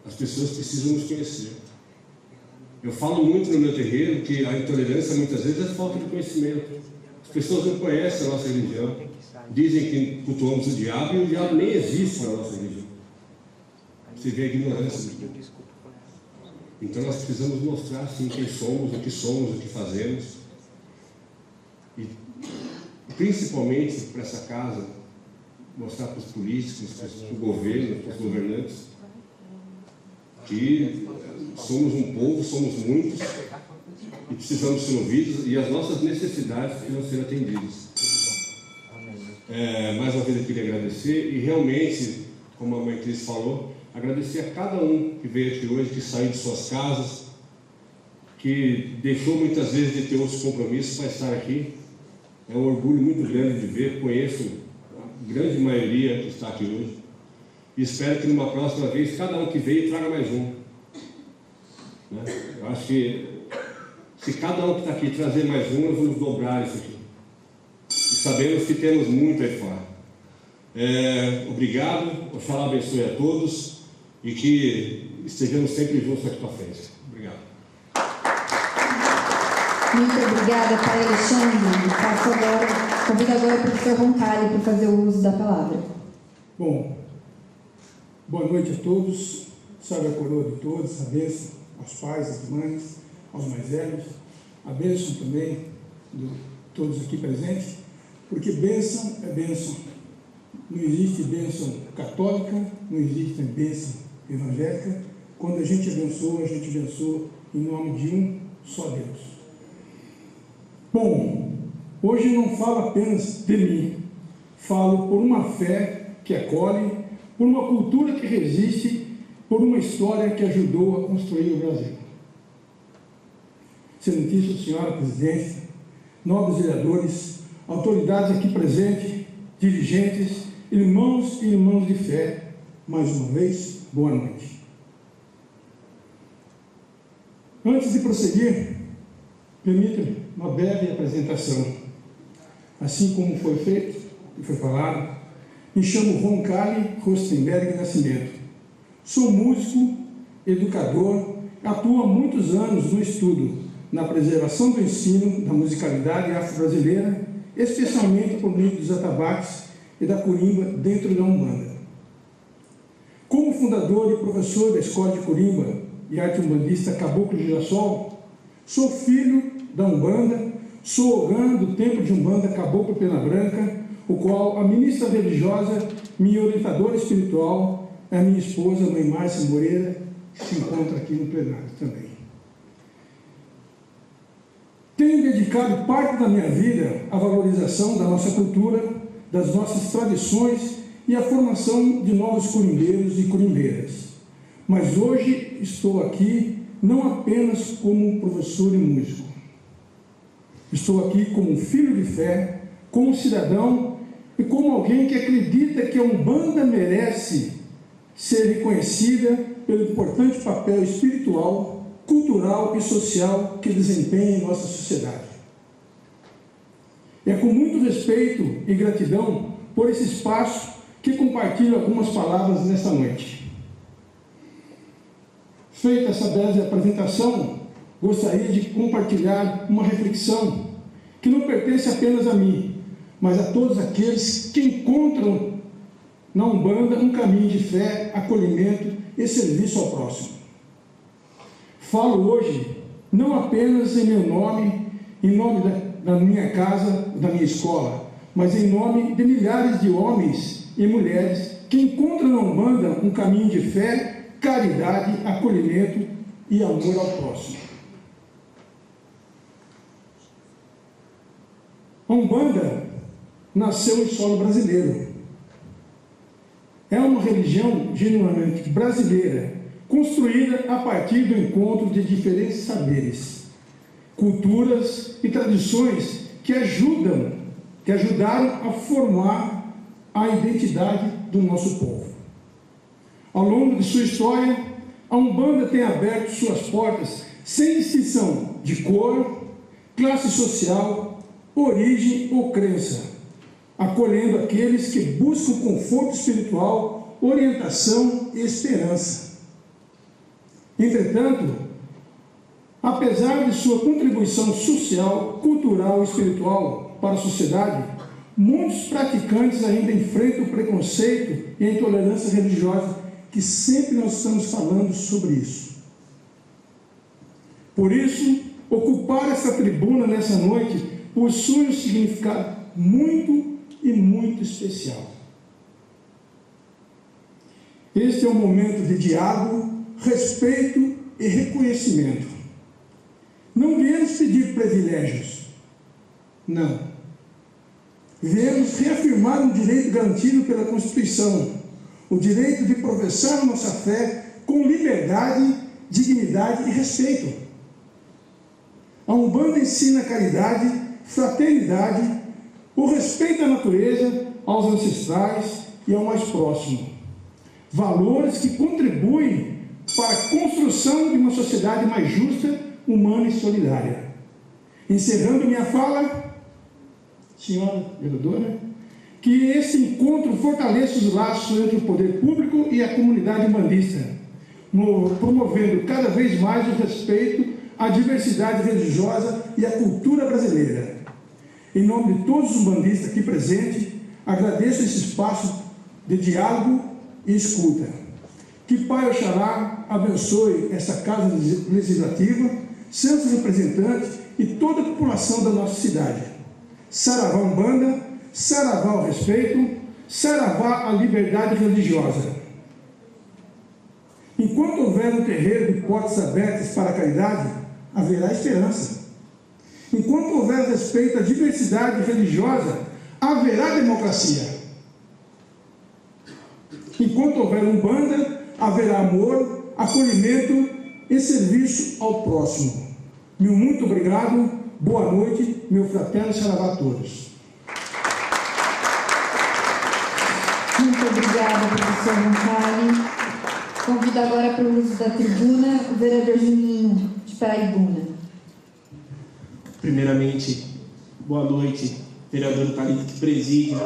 As pessoas precisam nos conhecer. Eu falo muito no meu terreiro que a intolerância muitas vezes é falta de conhecimento. As pessoas não conhecem a nossa religião. Dizem que cultuamos o diabo e o diabo nem existe na nossa religião. Você vê a ignorância do povo. Então nós precisamos mostrar assim quem somos, o que fazemos. E principalmente para essa casa, mostrar para os políticos, para o governo, para os governantes, que somos um povo, somos muitos e precisamos ser ouvidos e as nossas necessidades precisam ser atendidas. Mais uma vez eu queria agradecer e realmente, como a mãe Cris falou, agradecer a cada um que veio aqui hoje, que saiu de suas casas, que deixou muitas vezes de ter outros compromissos para estar aqui. É um orgulho muito grande de ver, conheço a grande maioria que está aqui hoje. E espero que numa próxima vez, cada um que veio traga mais um. Né? Eu acho que se cada um que está aqui trazer mais um, nós vamos dobrar isso aqui. E sabemos que temos muito aí fora. Obrigado, Oxalá abençoe a todos e que estejamos sempre juntos aqui para frente. Obrigado. Muito obrigada, Pai Alexandre. Convido agora o professor Roncalli para fazer o uso da palavra. Bom, boa noite a todos, salve a coroa de todos, a bênção aos pais, às mães, aos mais velhos, a bênção também de todos aqui presentes, porque bênção é bênção. Não existe bênção católica, não existe bênção evangélica. Quando a gente abençoa em nome de um só Deus. Bom, hoje eu não falo apenas de mim, falo por uma fé que acolhe, por uma cultura que resiste, por uma história que ajudou a construir o Brasil. Excelentíssima Senhora Presidente, nobres vereadores, autoridades aqui presentes, dirigentes, irmãos e irmãs de fé, mais uma vez, boa noite. Antes de prosseguir, permita-me uma breve apresentação. Assim como foi feito e foi falado, me chamo Von Kali Rostenberg Nascimento. Sou músico, educador, atuo há muitos anos no estudo, na preservação do ensino da musicalidade afro-brasileira, especialmente por meio dos atabaques e da curimba dentro da Umbanda. Como fundador e professor da Escola de Curimba e arte umbandista Caboclo Girassol, sou filho da Umbanda, sou ogã do Templo de Umbanda Caboclo Pena Branca, o qual a ministra religiosa, minha orientadora espiritual, é a minha esposa, Mãe Márcia Moreira, que se encontra aqui no plenário também. Tenho dedicado parte da minha vida à valorização da nossa cultura, das nossas tradições e à formação de novos curimbeiros e curimbeiras. Mas hoje estou aqui não apenas como professor e músico. Estou aqui como filho de fé, como cidadão e como alguém que acredita que a Umbanda merece ser reconhecida pelo importante papel espiritual, cultural e social que desempenha em nossa sociedade. É com muito respeito e gratidão por esse espaço que compartilho algumas palavras nesta noite. Feita essa breve apresentação, gostaria de compartilhar uma reflexão que não pertence apenas a mim, mas a todos aqueles que encontram na Umbanda um caminho de fé, acolhimento e serviço ao próximo. Falo hoje não apenas em meu nome, em nome da minha casa, da minha escola, mas em nome de milhares de homens e mulheres que encontram na Umbanda um caminho de fé, caridade, acolhimento e amor ao próximo. A Umbanda nasceu em solo brasileiro. É uma religião genuinamente brasileira, construída a partir do encontro de diferentes saberes, culturas e tradições que ajudaram a formar a identidade do nosso povo. Ao longo de sua história, a Umbanda tem aberto suas portas sem distinção de cor, classe social, origem ou crença, acolhendo aqueles que buscam conforto espiritual, orientação e esperança. Entretanto, apesar de sua contribuição social, cultural e espiritual para a sociedade, muitos praticantes ainda enfrentam o preconceito e a intolerância religiosa, que sempre nós estamos falando sobre isso. Por isso, ocupar essa tribuna nessa noite possui um significado muito e muito especial. Este é um momento de diálogo, respeito e reconhecimento. Não viemos pedir privilégios. Não. Viemos reafirmar um direito garantido pela Constituição, o direito de professar nossa fé com liberdade, dignidade e respeito. A Umbanda ensina caridade, fraternidade, o respeito à natureza, aos ancestrais e ao mais próximo. Valores que contribuem para a construção de uma sociedade mais justa, humana e solidária. Encerrando minha fala, senhora vereadora, que esse encontro fortaleça os laços entre o poder público e a comunidade umbandista, promovendo cada vez mais o respeito à diversidade religiosa e à cultura brasileira. Em nome de todos os umbandistas aqui presentes, agradeço esse espaço de diálogo e escuta. Que Pai Oxalá abençoe essa Casa Legislativa, seus representantes e toda a população da nossa cidade. Saravá Umbanda, saravá ao respeito, saravá a liberdade religiosa. Enquanto houver um terreiro de portas abertas para a caridade, haverá esperança. Enquanto houver respeito à diversidade religiosa, haverá democracia. Enquanto houver Umbanda, haverá amor, acolhimento e serviço ao próximo. Meu muito obrigado, boa noite, meu fraterno saravá a todos. Muito obrigada, professor Gonçalves. Convido agora para o uso da tribuna o vereador Juninho, de Paraibuna. Primeiramente, boa noite, vereador Thalita, que preside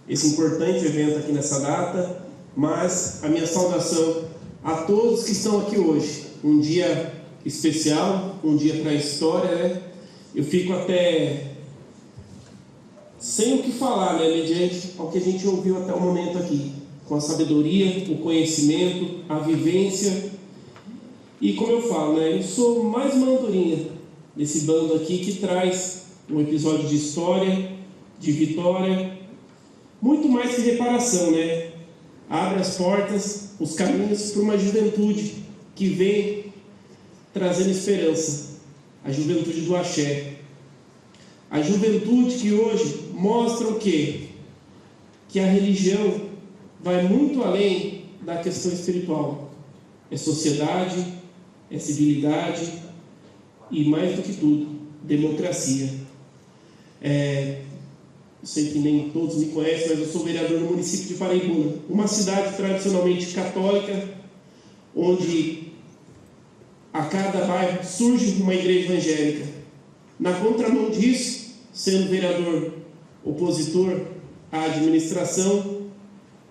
esse importante evento aqui nessa data, mas a minha saudação a todos que estão aqui hoje. Um dia especial, um dia para a história, né? Eu fico até sem o que falar, né, mediante ao que a gente ouviu até o momento aqui, com a sabedoria, o conhecimento, a vivência. E como eu falo, né, eu sou mais uma andorinha desse bando aqui que traz um episódio de história, de vitória, muito mais que reparação, né? Abre as portas, os caminhos para uma juventude que vem trazendo esperança, a juventude do axé. A juventude que hoje mostra o quê? Que a religião vai muito além da questão espiritual. É sociedade, é civilidade e, mais do que tudo, democracia. Eu sei que nem todos me conhecem, mas eu sou vereador no município de Paraibuna, uma cidade tradicionalmente católica, onde a cada bairro surge uma igreja evangélica. Na contramão disso, sendo vereador opositor à administração,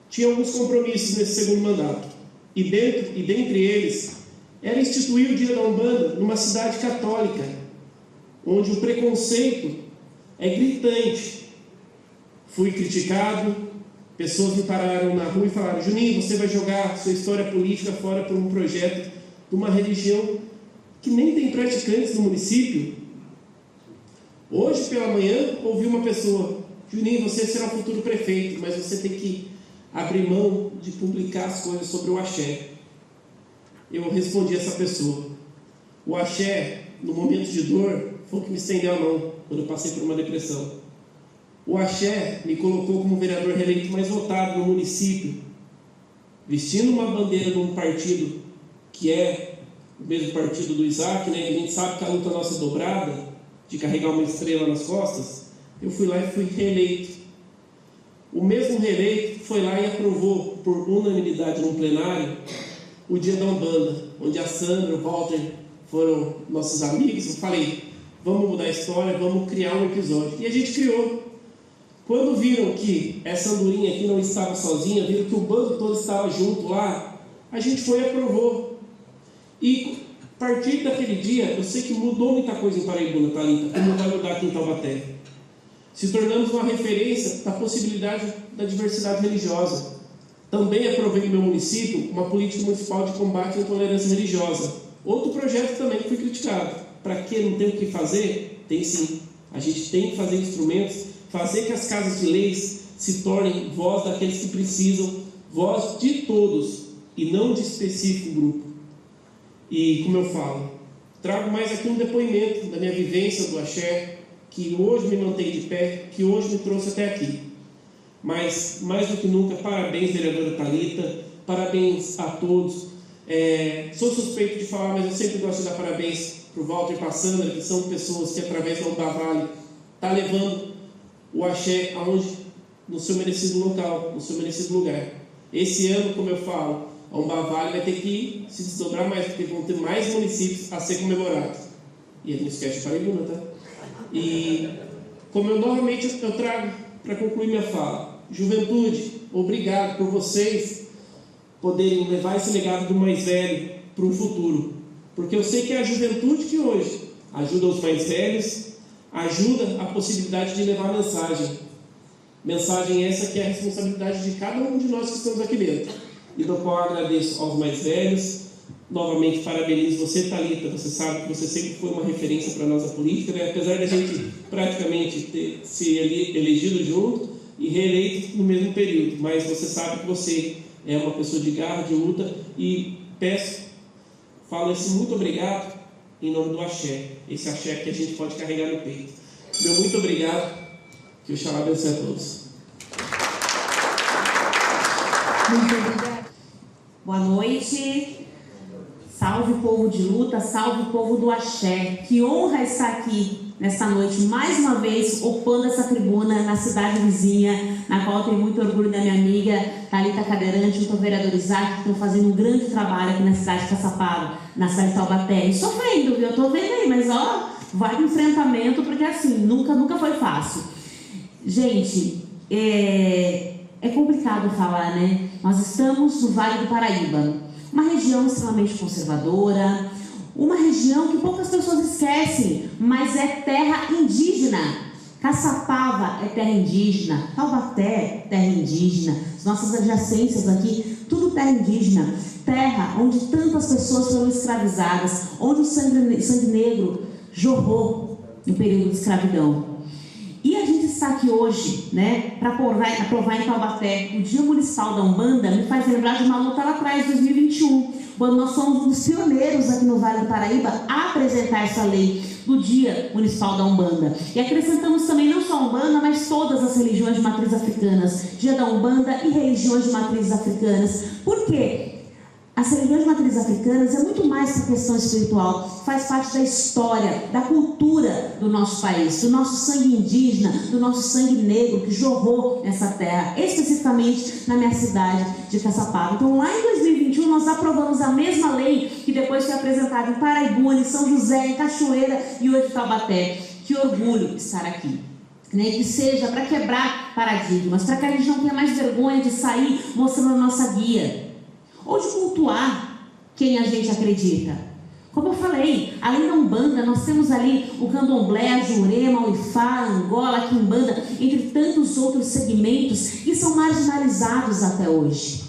tinha alguns compromissos nesse segundo mandato. E dentre eles, era instituir o Dia da Umbanda numa cidade católica, onde o preconceito é gritante. Fui criticado, pessoas me pararam na rua e falaram: Juninho, você vai jogar sua história política fora por um projeto de uma religião que nem tem praticantes no município. Hoje pela manhã ouvi uma pessoa: Juninho, você será o futuro prefeito, mas você tem que abrir mão de publicar as coisas sobre o axé. Eu respondi a essa pessoa: o axé, no momento de dor, foi o que me estendeu a mão quando eu passei por uma depressão. O axé me colocou como vereador reeleito mais votado no município, vestindo uma bandeira de um partido que é o mesmo partido do Isaac, né? A gente sabe que a luta nossa é dobrada, de carregar uma estrela nas costas. Eu fui lá e fui reeleito. O mesmo reeleito foi lá e aprovou por unanimidade no plenário o Dia da Umbanda, onde a Sandra e o Walter foram nossos amigos. Eu falei: vamos mudar a história, vamos criar um episódio. E a gente criou. Quando viram que essa andorinha aqui não estava sozinha, viram que o bando todo estava junto lá, a gente foi e aprovou. E a partir daquele dia, eu sei que mudou muita coisa em Paraibuna, Thalita, como vai mudar aqui em Taubaté. Se tornamos uma referência da possibilidade da diversidade religiosa. Também aprovei no meu município uma política municipal de combate à intolerância religiosa. Outro projeto também que foi criticado. Para que não tem o que fazer? Tem sim. A gente tem que fazer instrumentos, fazer que as casas de leis se tornem voz daqueles que precisam, voz de todos e não de específico grupo. E como eu falo, trago mais aqui um depoimento da minha vivência do axé, que hoje me mantém de pé, que hoje me trouxe até aqui. Mas, mais do que nunca, parabéns, vereadora Thalita, parabéns a todos. Sou suspeito de falar, mas eu sempre gosto de dar parabéns para o Walter e para a Sandra, que são pessoas que, através da Umbanda Vale, estão levando o axé aonde, no seu merecido local, no seu merecido lugar. Esse ano, como eu falo, a Umbanda Vale vai ter que se desdobrar mais, porque vão ter mais municípios a ser comemorados. E a gente esquece de Paraibuna, tá? E, como eu novamente eu trago para concluir minha fala, juventude, obrigado por vocês poderem levar esse legado do mais velho para o futuro. Porque eu sei que é a juventude que hoje ajuda os mais velhos, ajuda a possibilidade de levar a mensagem. Mensagem essa que é a responsabilidade de cada um de nós que estamos aqui dentro. E do qual agradeço aos mais velhos. Novamente parabenizo você, Thalita. Você sabe que você sempre foi uma referência para a nossa política, né? Apesar da gente praticamente ter se elegido junto e reeleito no mesmo período. Mas você sabe que você é uma pessoa de garra, de luta. E falo esse muito obrigado em nome do axé. Esse axé que a gente pode carregar no peito. Meu muito obrigado. Que o Xalá abençoe a todos. Muito obrigada. Boa noite. Salve o povo de luta, salve o povo do axé. Que honra estar aqui nesta noite, mais uma vez, ocupando essa tribuna na cidade vizinha, na qual eu tenho muito orgulho da minha amiga Thalita Cadeirante, o vereador Isaac, que estão fazendo um grande trabalho aqui na cidade de Caçapava, na cidade de Taubaté. E sofrendo, viu? Eu estou vendo aí, mas ó, vai de enfrentamento, porque assim, nunca foi fácil. Gente, é complicado falar, né? Nós estamos no Vale do Paraíba, uma região extremamente conservadora, uma região que poucas pessoas esquecem, mas é terra indígena. Caçapava é terra indígena, Taubaté, terra indígena, as nossas adjacências aqui, tudo terra indígena, terra onde tantas pessoas foram escravizadas, onde o sangue negro jorrou no período de escravidão. E a gente está aqui hoje, né, para aprovar em Taubaté o Dia Municipal da Umbanda. Me faz lembrar de uma luta lá atrás, 2021, quando nós somos um dos pioneiros aqui no Vale do Paraíba a apresentar essa lei do Dia Municipal da Umbanda. E acrescentamos também não só a Umbanda, mas todas as religiões de matriz africanas, Dia da Umbanda e religiões de matrizes africanas. Por quê? As religiões de matrizes africanas é muito mais que a questão espiritual, faz parte da história, da cultura do nosso país, do nosso sangue indígena, do nosso sangue negro que jorrou nessa terra, especificamente na minha cidade de Caçapava. Então lá em 2021 nós aprovamos a mesma lei que depois foi apresentada em Paraibuna, em São José, em Cachoeira e hoje em Taubaté. Que orgulho estar aqui. Né, que seja para quebrar paradigmas, para que a gente não tenha mais vergonha de sair mostrando a nossa guia, ou de cultuar quem a gente acredita. Como eu falei, além da Umbanda, nós temos ali o Candomblé, a Jurema, o Ifá, a Angola, a Quimbanda, entre tantos outros segmentos que são marginalizados até hoje.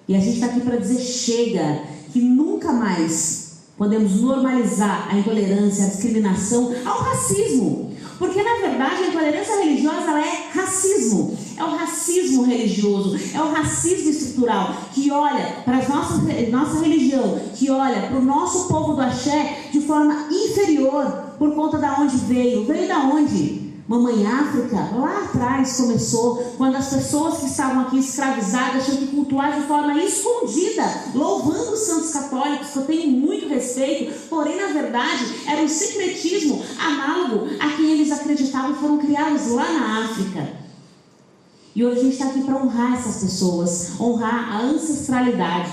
E a gente está aqui para dizer chega, que nunca mais podemos normalizar a intolerância, a discriminação, ao racismo. Porque, na verdade, a intolerância religiosa ela é racismo. É o racismo religioso, é o racismo estrutural, que olha para a nossa religião, que olha para o nosso povo do axé de forma inferior, por conta de onde veio. Veio da onde? Mamãe África, lá atrás começou, quando as pessoas que estavam aqui escravizadas tinham que cultuar de forma escondida, louvando os santos católicos, que eu tenho muito respeito, porém, na verdade, era um secretismo análogo a quem eles acreditavam que foram criados lá na África. E hoje a gente está aqui para honrar essas pessoas, honrar a ancestralidade.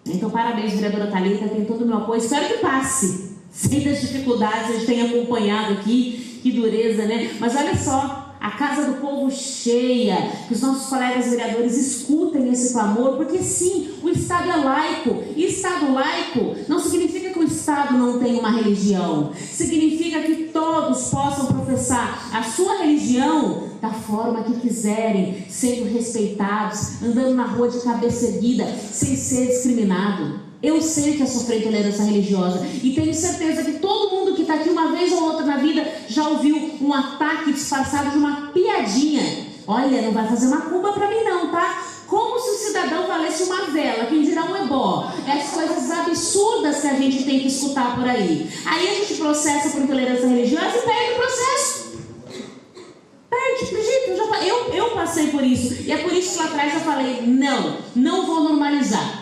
Então, parabéns, vereadora Thalita, tem todo o meu apoio, espero que passe, sem das dificuldades, a gente tem acompanhado aqui. Que dureza, né? Mas olha só, a Casa do Povo cheia, que os nossos colegas vereadores escutem esse clamor, porque sim, o Estado é laico, e Estado laico não significa que o Estado não tem uma religião, significa que todos possam professar a sua religião da forma que quiserem, sendo respeitados, andando na rua de cabeça erguida, sem ser discriminado. Eu sei que é sofrer intolerância religiosa e tenho certeza que todo mundo que está aqui uma vez ou outra na vida já ouviu um ataque disfarçado de uma piadinha. Olha, não vai fazer macumba para mim não, tá? Como se o cidadão valesse uma vela, quem dirá um ebó. As coisas absurdas que a gente tem que escutar por aí. Aí a gente processa por intolerância religiosa e perde o processo. Perde, gente, eu passei por isso. E é por isso que lá atrás eu falei, não vou normalizar.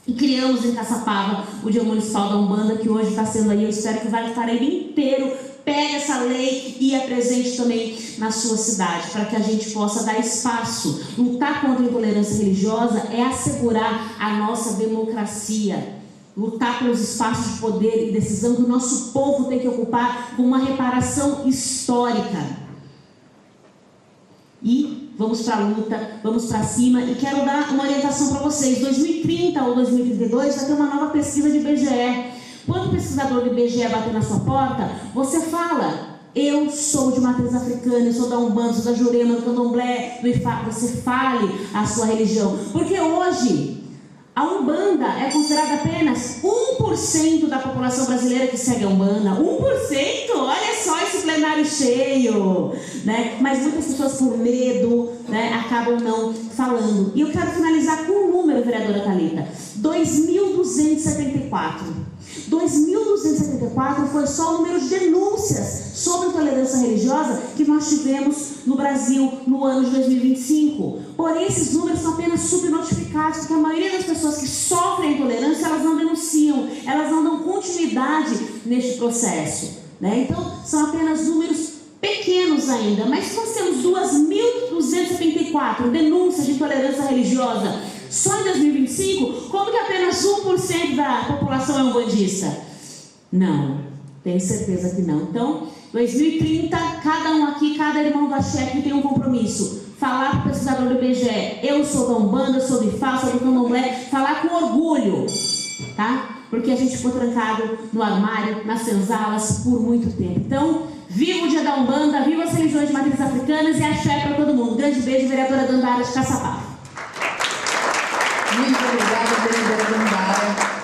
E criamos em Caçapava o Dia Municipal da Umbanda, que hoje está sendo aí, eu espero que o Vale do Paraíba inteiro pegue essa lei e apresente também na sua cidade, para que a gente possa dar espaço. Lutar contra a intolerância religiosa é assegurar a nossa democracia. Lutar pelos espaços de poder e decisão que o nosso povo tem que ocupar com uma reparação histórica. E vamos para a luta, vamos para cima. E quero dar uma orientação para vocês. 2030 ou 2032 vai ter uma nova pesquisa de IBGE. Quando o pesquisador do IBGE bater na sua porta, você fala: eu sou de matriz africana, eu sou da Umbanda, sou da Jurema, do Candomblé, do Ifá. Você fale a sua religião. Porque hoje a Umbanda é considerada apenas 1% da população brasileira que segue a Umbanda. 1%? Olha só esse plenário cheio, né? Mas muitas pessoas por medo, né, acabam não falando. E eu quero finalizar com um número, vereadora Thalita. 2.274. 2.274 foi só o número de denúncias sobre intolerância religiosa que nós tivemos no Brasil no ano de 2025. Porém, esses números são apenas subnotificados, porque a maioria das pessoas que sofrem intolerância, elas não denunciam, elas não dão continuidade neste processo. né? Então, são apenas números pequenos ainda, mas nós temos 2.274 denúncias de intolerância religiosa só em 2025, como que apenas 1% da população é umbandista? Não, tenho certeza que não. Então, 2030, cada um aqui, cada irmão do Axé que tem um compromisso. Falar para o pesquisador do IBGE, eu sou da Umbanda, sou do Ifá, sou do Candomblé, falar com orgulho, tá? Porque a gente ficou trancado no armário, nas senzalas, por muito tempo. Então, viva o Dia da Umbanda, viva as religiões de matrizes africanas e Axé para todo mundo. Grande beijo, vereadora Dandara de Caçapava. Muito obrigada, vereadora Dandara.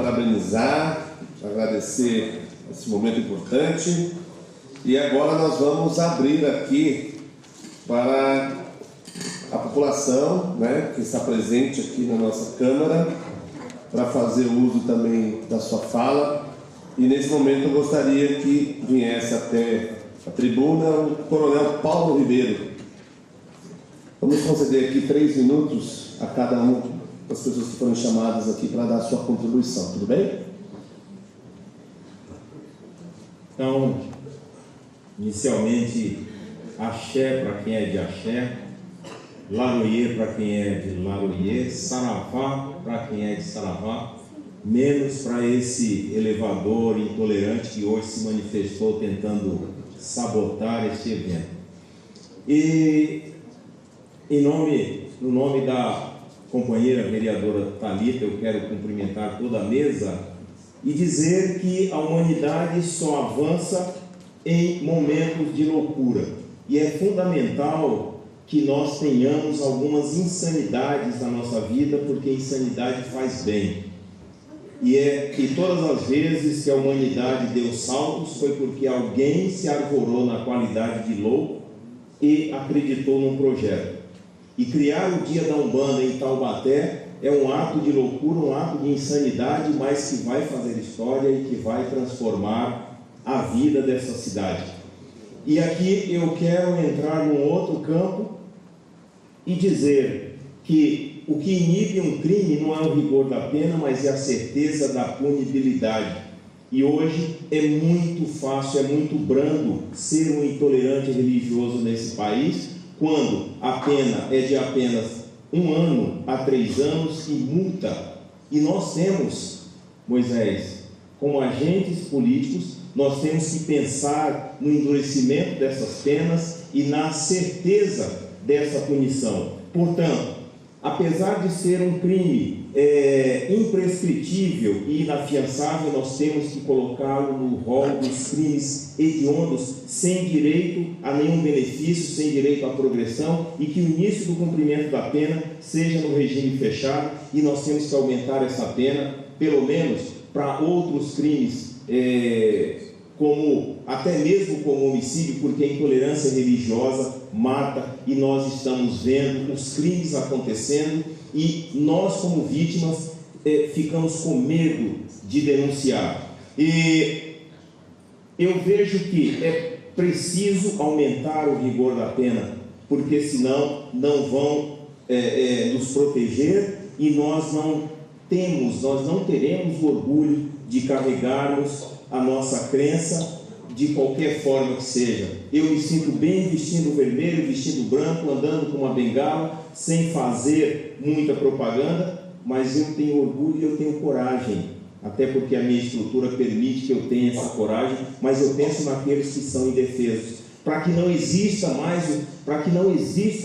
parabenizar, agradecer esse momento importante. E agora nós vamos abrir aqui para a população, né, que está presente aqui na nossa Câmara, para fazer uso também da sua fala. E nesse momento eu gostaria que viesse até a tribuna o Coronel Paulo Ribeiro. Vamos conceder aqui 3 minutos a cada uma das pessoas que foram chamadas aqui para dar a sua contribuição, tudo bem? Então, inicialmente, axé para quem é de axé, laroie para quem é de laroie, saravá para quem é de saravá, menos para esse elevador intolerante que hoje se manifestou tentando sabotar este evento. E no nome da companheira vereadora Thalita, eu quero cumprimentar toda a mesa e dizer que a humanidade só avança em momentos de loucura. E é fundamental que nós tenhamos algumas insanidades na nossa vida, porque insanidade faz bem. E é que todas as vezes que a humanidade deu saltos foi porque alguém se arvorou na qualidade de louco e acreditou num projeto. E criar o Dia da Umbanda em Taubaté é um ato de loucura, um ato de insanidade, mas que vai fazer história e que vai transformar a vida dessa cidade. E aqui eu quero entrar num outro campo e dizer que o que inibe um crime não é o rigor da pena, mas é a certeza da punibilidade. E hoje é muito fácil, é muito brando ser um intolerante religioso nesse país, quando a pena é de apenas 1 ano a 3 anos e multa. E nós temos, Moisés, como agentes políticos, nós temos que pensar no endurecimento dessas penas e na certeza dessa punição. Portanto, apesar de ser um crime imprescritível e inafiançável, nós temos que colocá-lo no rol dos crimes hediondos, sem direito a nenhum benefício, sem direito à progressão, e que o início do cumprimento da pena seja no regime fechado, e nós temos que aumentar essa pena, pelo menos para outros crimes, até mesmo como homicídio, porque a intolerância religiosa mata, e nós estamos vendo os crimes acontecendo, e nós como vítimas ficamos com medo de denunciar. E eu vejo que é preciso aumentar o rigor da pena, porque senão não vão nos proteger, e nós não teremos o orgulho de carregarmos a nossa crença de qualquer forma que seja. Eu me sinto bem vestindo vermelho, vestindo branco, andando com uma bengala, sem fazer muita propaganda, mas eu tenho orgulho e eu tenho coragem, até porque a minha estrutura permite que eu tenha essa coragem, mas eu penso naqueles que são indefesos, para que não exista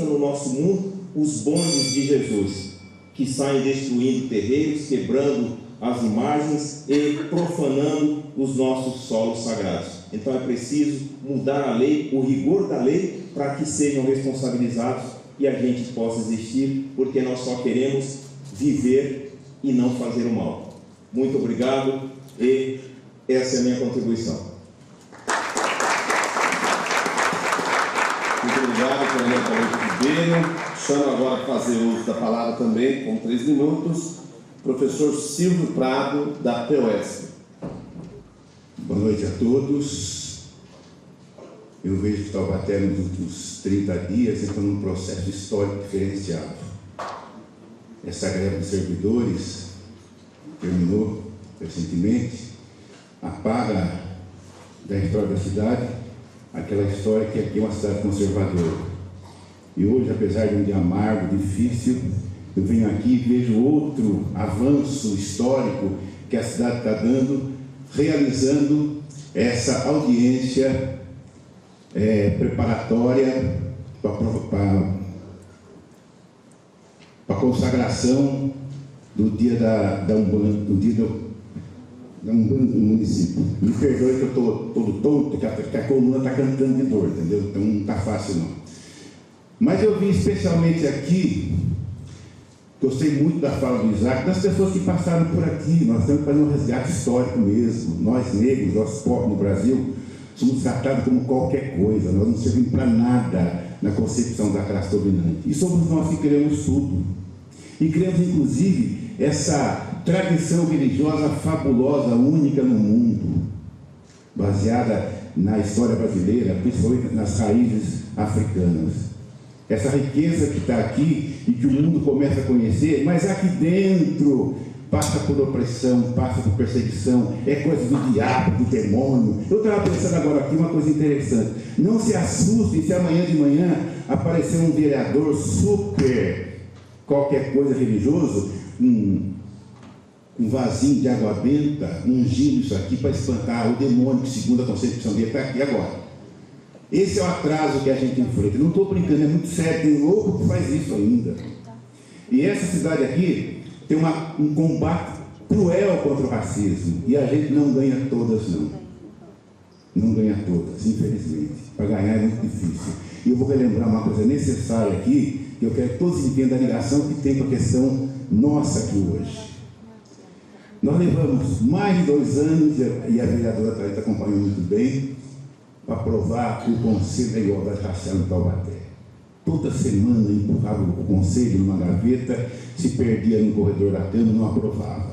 no nosso mundo os bondes de Jesus, que saem destruindo terreiros, quebrando as imagens e profanando os nossos solos sagrados. Então é preciso mudar a lei, o rigor da lei, para que sejam responsabilizados e a gente possa existir, porque nós só queremos viver e não fazer o mal. Muito obrigado, e essa é a minha contribuição. Muito obrigado, Coronel Paulo Ribeiro. Chamo agora a fazer uso da palavra também, com 3 minutos, professor Silvio Prado, da POS. Boa noite a todos. Eu vejo que Taubaté nos últimos 30 dias entrou num processo histórico diferenciado. Essa greve de servidores terminou recentemente, apaga da história da cidade aquela história que aqui é uma cidade conservadora. E hoje, apesar de um dia amargo, difícil, eu venho aqui e vejo outro avanço histórico que a cidade está dando, realizando essa audiência preparatória para a consagração do dia da Umbanda, do dia da Umbanda do município. Me perdoe que eu estou todo tonto, que a coluna está cantando de dor, entendeu? Então não está fácil não. Mas eu vim especialmente aqui Gostei muito da fala do Isaac, das pessoas que passaram por aqui. Nós temos que fazer um resgate histórico mesmo. Nós negros, nós pobres no Brasil, somos tratados como qualquer coisa. Nós não servimos para nada na concepção da classe dominante. E somos nós que criamos tudo. E criamos, inclusive, essa tradição religiosa fabulosa, única no mundo, baseada na história brasileira, principalmente nas raízes africanas. Essa riqueza que está aqui e que o mundo começa a conhecer, mas aqui dentro passa por opressão, passa por perseguição, é coisa do diabo, do demônio. Eu estava pensando agora aqui uma coisa interessante. Não se assustem se amanhã de manhã aparecer um vereador super qualquer coisa religioso, um vasinho de água benta, ungindo isso aqui para espantar o demônio que, segundo a concepção dele, está aqui agora. Esse é o atraso que a gente enfrenta. Não estou brincando, é muito sério, tem louco que faz isso ainda. E essa cidade aqui tem um combate cruel contra o racismo. E a gente não ganha todas, não. Não ganha todas, infelizmente. Para ganhar é muito difícil. E eu vou relembrar uma coisa necessária aqui, que eu quero que todos entendam a ligação que tem com a questão nossa aqui hoje. Nós levamos mais de 2 anos, e a vereadora Thalita acompanhou muito bem, para aprovar o Conselho da Igualdade Racial em Taubaté. Toda semana empurrava o Conselho numa gaveta, se perdia no corredor da Câmara, não aprovava.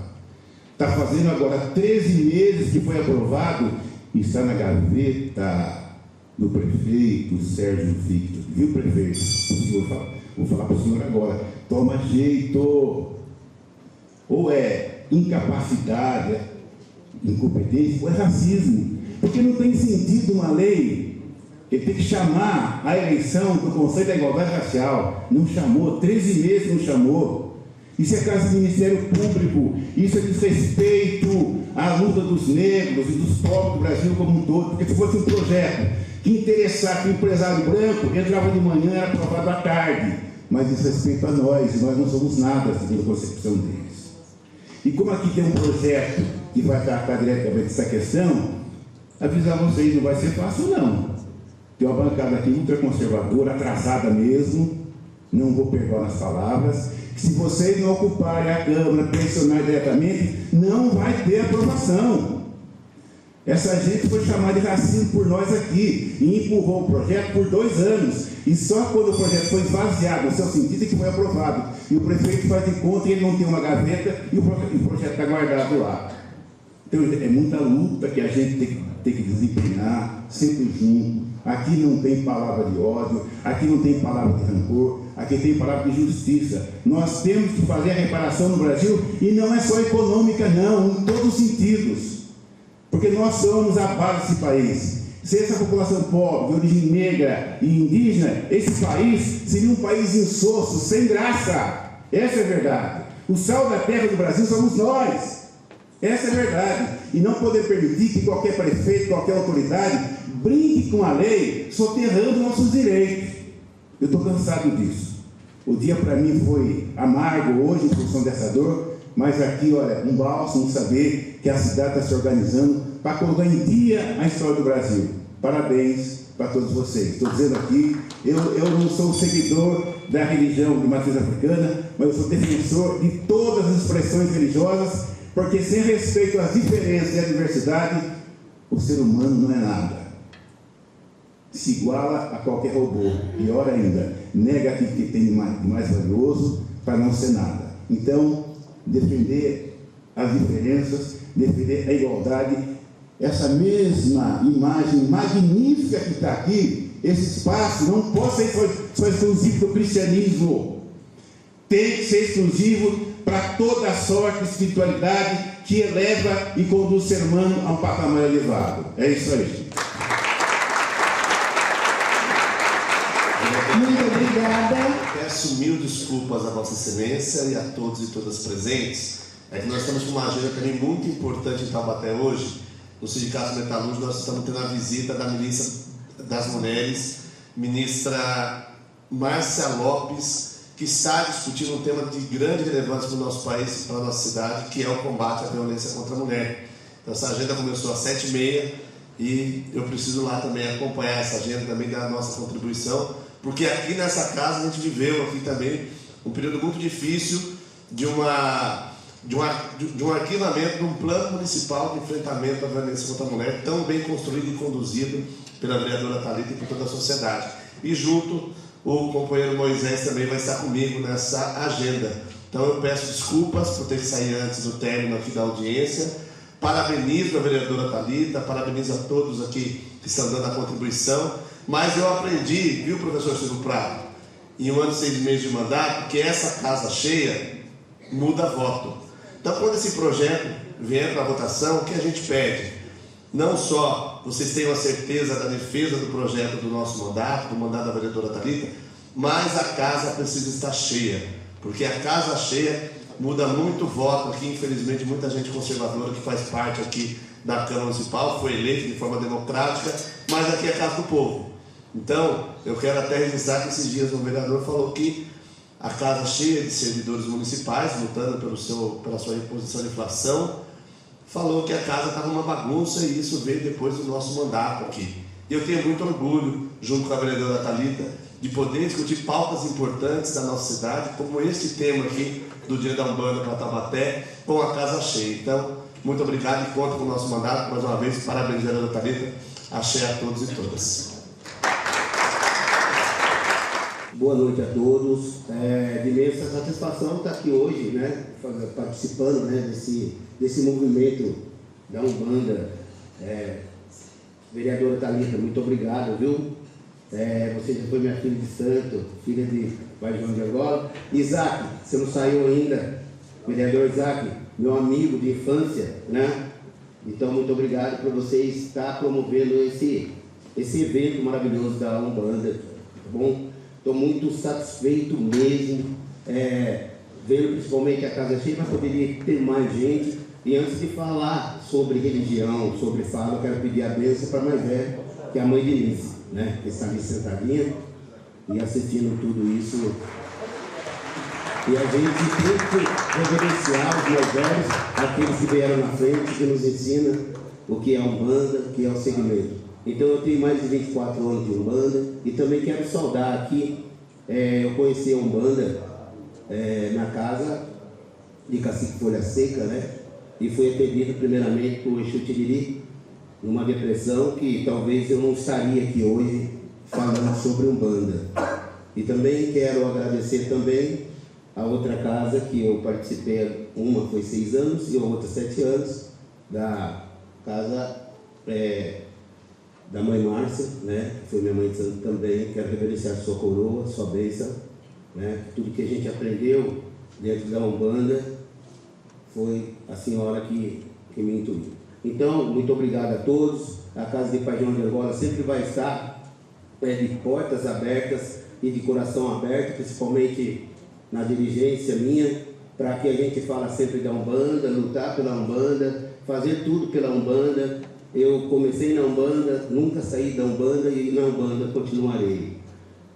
Está fazendo agora 13 meses que foi aprovado e está na gaveta do prefeito Sérgio Victor. Viu, prefeito? Vou falar para o senhor agora. Toma jeito. Ou é incapacidade, incompetência, ou é racismo. Porque não tem sentido uma lei que tem que chamar a eleição do Conselho da Igualdade Racial. Não chamou, 13 meses não chamou. Isso é caso do Ministério Público, isso é desrespeito à luta dos negros e dos pobres do Brasil como um todo. Porque se fosse um projeto que interessasse o empresário branco, entrava de manhã, era aprovado à tarde. Mas desrespeito a nós, e nós não somos nada, segundo a concepção deles. E como aqui tem um projeto que vai tratar diretamente essa questão, avisar vocês, não vai ser fácil não. Tem uma bancada aqui ultraconservadora, atrasada mesmo, não vou perdoar as palavras, que se vocês não ocuparem a Câmara, pressionar diretamente, não vai ter aprovação. Essa gente foi chamada de racismo por nós aqui e empurrou o projeto por 2 anos. E só quando o projeto foi esvaziado, no seu sentido, é que foi aprovado. E o prefeito faz de conta que ele não tem uma gaveta e o projeto está guardado lá. Então é muita luta que a gente tem que desempenhar, sempre junto. Aqui não tem palavra de ódio, aqui não tem palavra de rancor, aqui tem palavra de justiça. Nós temos que fazer a reparação no Brasil, e não é só econômica não, em todos os sentidos. Porque nós somos a base desse país. Se essa população pobre, de origem negra e indígena, esse país seria um país insosso, sem graça. Essa é a verdade. O sal da terra do Brasil somos nós. Essa é a verdade. E não poder permitir que qualquer prefeito, qualquer autoridade, brinque com a lei, soterrando nossos direitos. Eu estou cansado disso. O dia para mim foi amargo hoje, em função dessa dor, mas aqui, olha, um bálsamo saber que a cidade está se organizando para colocar em dia a história do Brasil. Parabéns para todos vocês. Estou dizendo aqui, eu não sou um seguidor da religião de matriz africana, mas eu sou defensor de todas as expressões religiosas, porque sem respeito às diferenças e à diversidade, o ser humano não é nada. Se iguala a qualquer robô. Pior ainda, nega aquilo que tem de mais valioso para não ser nada. Então, defender as diferenças, defender a igualdade, essa mesma imagem magnífica que está aqui, esse espaço não pode ser só exclusivo do cristianismo. Tem que ser exclusivo para toda a sorte de espiritualidade que eleva e conduz o ser humano a um patamar elevado. É isso aí. Muito obrigada. Peço mil desculpas a Vossa Excelência e a todos e todas presentes. É que nós estamos com uma agenda também muito importante em Taubaté hoje. No Sindicato Metalúrgico, nós estamos tendo a visita da Ministra das Mulheres, Ministra Márcia Lopes, que está discutindo um tema de grande relevância para o nosso país, para a nossa cidade, que é o combate à violência contra a mulher. Então, essa agenda começou às 7h30 e eu preciso lá também acompanhar essa agenda, também dar a nossa contribuição, porque aqui nessa casa a gente viveu aqui também um período muito difícil de um arquivamento de um plano municipal de enfrentamento à violência contra a mulher, tão bem construído e conduzido pela vereadora Thalita e por toda a sociedade. E junto, o companheiro Moisés também vai estar comigo nessa agenda. Então eu peço desculpas por ter que sair antes do término aqui da audiência. Parabenizo a vereadora Thalita, parabenizo a todos aqui que estão dando a contribuição. Mas eu aprendi, viu, professor Silvio Prado, em 1 ano e 6 meses de mandato, que essa casa cheia muda voto. Então, quando esse projeto vier para a votação, o que a gente pede? Não só vocês tenham a certeza da defesa do projeto do nosso mandato, do mandato da vereadora Thalita, mas a casa precisa estar cheia, porque a casa cheia muda muito voto aqui. Infelizmente, muita gente conservadora que faz parte aqui da Câmara Municipal foi eleita de forma democrática, mas aqui é a casa do povo. Então, eu quero até registrar que esses dias o vereador falou que a casa cheia de servidores municipais, lutando pela sua reposição de inflação, falou que a casa estava uma bagunça, e isso veio depois do nosso mandato aqui. E eu tenho muito orgulho, junto com a vereadora Thalita, de poder discutir pautas importantes da nossa cidade, como este tema aqui do Dia da Umbanda para Taubaté, com a casa cheia. Então, muito obrigado e conta com o nosso mandato. Mais uma vez, parabéns, vereadora Thalita. Axé a todos e todas. Boa noite a todos. De imensa satisfação estar aqui hoje, né, participando, né, desse movimento da Umbanda. Vereadora Thalita, muito obrigado, viu? Você já foi minha filha de santo, filha de Pai João de Angola. Isaac, você não saiu ainda? Vereador Isaac, meu amigo de infância, né? Então, muito obrigado por você estar promovendo esse evento maravilhoso da Umbanda, tá bom? Estou muito satisfeito mesmo, vendo principalmente a casa cheia, mas poderia ter mais gente. E antes de falar sobre religião, sobre fala, eu quero pedir a bênção para a mais velha, que é a mãe de Denise, né? Que está ali sentadinha e assistindo tudo isso. E a gente tem que reverenciar os mais velhos, aqueles que vieram na frente, que nos ensinam o que é Umbanda, o que é o segmento. Então eu tenho mais de 24 anos de Umbanda e também quero saudar aqui, eu conheci a Umbanda na casa de Cacique Folha Seca, né? E fui atendido primeiramente por Exu Tiriri, numa depressão que talvez eu não estaria aqui hoje falando sobre Umbanda. E também quero agradecer também a outra casa que eu participei, uma foi 6 anos e a outra 7 anos, da casa da mãe Márcia, né, que foi minha mãe de santo também. Quero reverenciar sua coroa, sua bênção, né? Tudo que a gente aprendeu dentro da Umbanda foi a senhora que me intuiu. Então, muito obrigado a todos. A Casa de Pai João de Angola sempre vai estar de portas abertas e de coração aberto, principalmente na dirigência minha, para que a gente fale sempre da Umbanda, lutar pela Umbanda, fazer tudo pela Umbanda. Eu comecei na Umbanda, nunca saí da Umbanda e na Umbanda continuarei.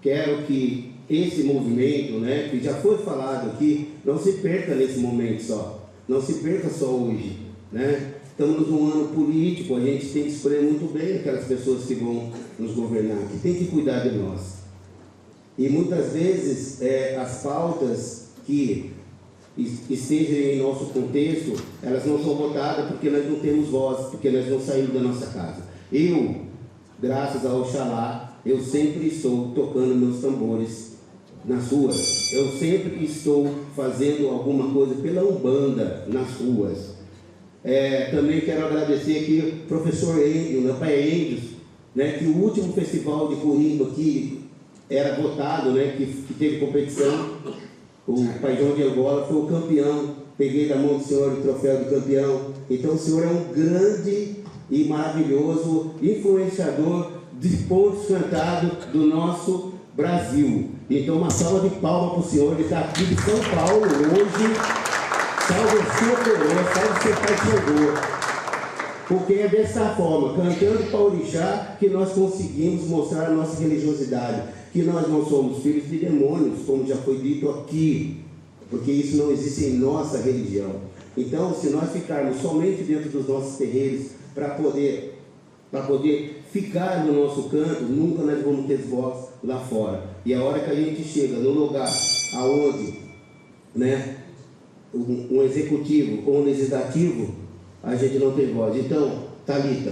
Quero que esse movimento, né, que já foi falado aqui, não se perca nesse momento só. Não se perca só hoje, né? Estamos num ano político, a gente tem que escolher muito bem aquelas pessoas que vão nos governar, que tem que cuidar de nós. E muitas vezes as pautas que estejam em nosso contexto, elas não são votadas porque nós não temos voz, porque nós não saímos da nossa casa. Eu, graças ao Oxalá, eu sempre estou tocando meus tambores nas ruas. Eu sempre estou fazendo alguma coisa pela Umbanda nas ruas. Também quero agradecer aqui o professor Índio, meu pai Índios, né, que o último festival de Corimba que era votado, né, que teve competição, o Pai João de Angola foi o campeão. Peguei da mão do senhor o troféu de campeão. Então o senhor é um grande e maravilhoso influenciador de pontos cantados do nosso Brasil. Então uma salva de palmas para o senhor, ele está aqui de São Paulo hoje. Salve a sua coroa, salve o seu Pai Xangô. Porque é dessa forma, cantando para o orixá, que nós conseguimos mostrar a nossa religiosidade. Que nós não somos filhos de demônios, como já foi dito aqui. Porque isso não existe em nossa religião. Então, se nós ficarmos somente dentro dos nossos terreiros, para poder ficar no nosso canto, nunca nós vamos ter voz lá fora. E a hora que a gente chega no lugar aonde, né, um executivo ou um legislativo, a gente não tem voz. Então, Thalita,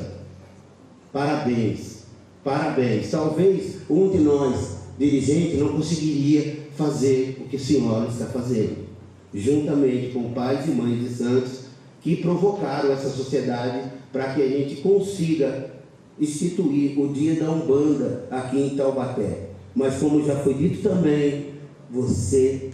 parabéns, parabéns. Talvez um de nós, dirigente, não conseguiria fazer o que a senhora está fazendo, juntamente com pais e mães de santos que provocaram essa sociedade para que a gente consiga instituir o Dia da Umbanda aqui em Taubaté. Mas como já foi dito também, você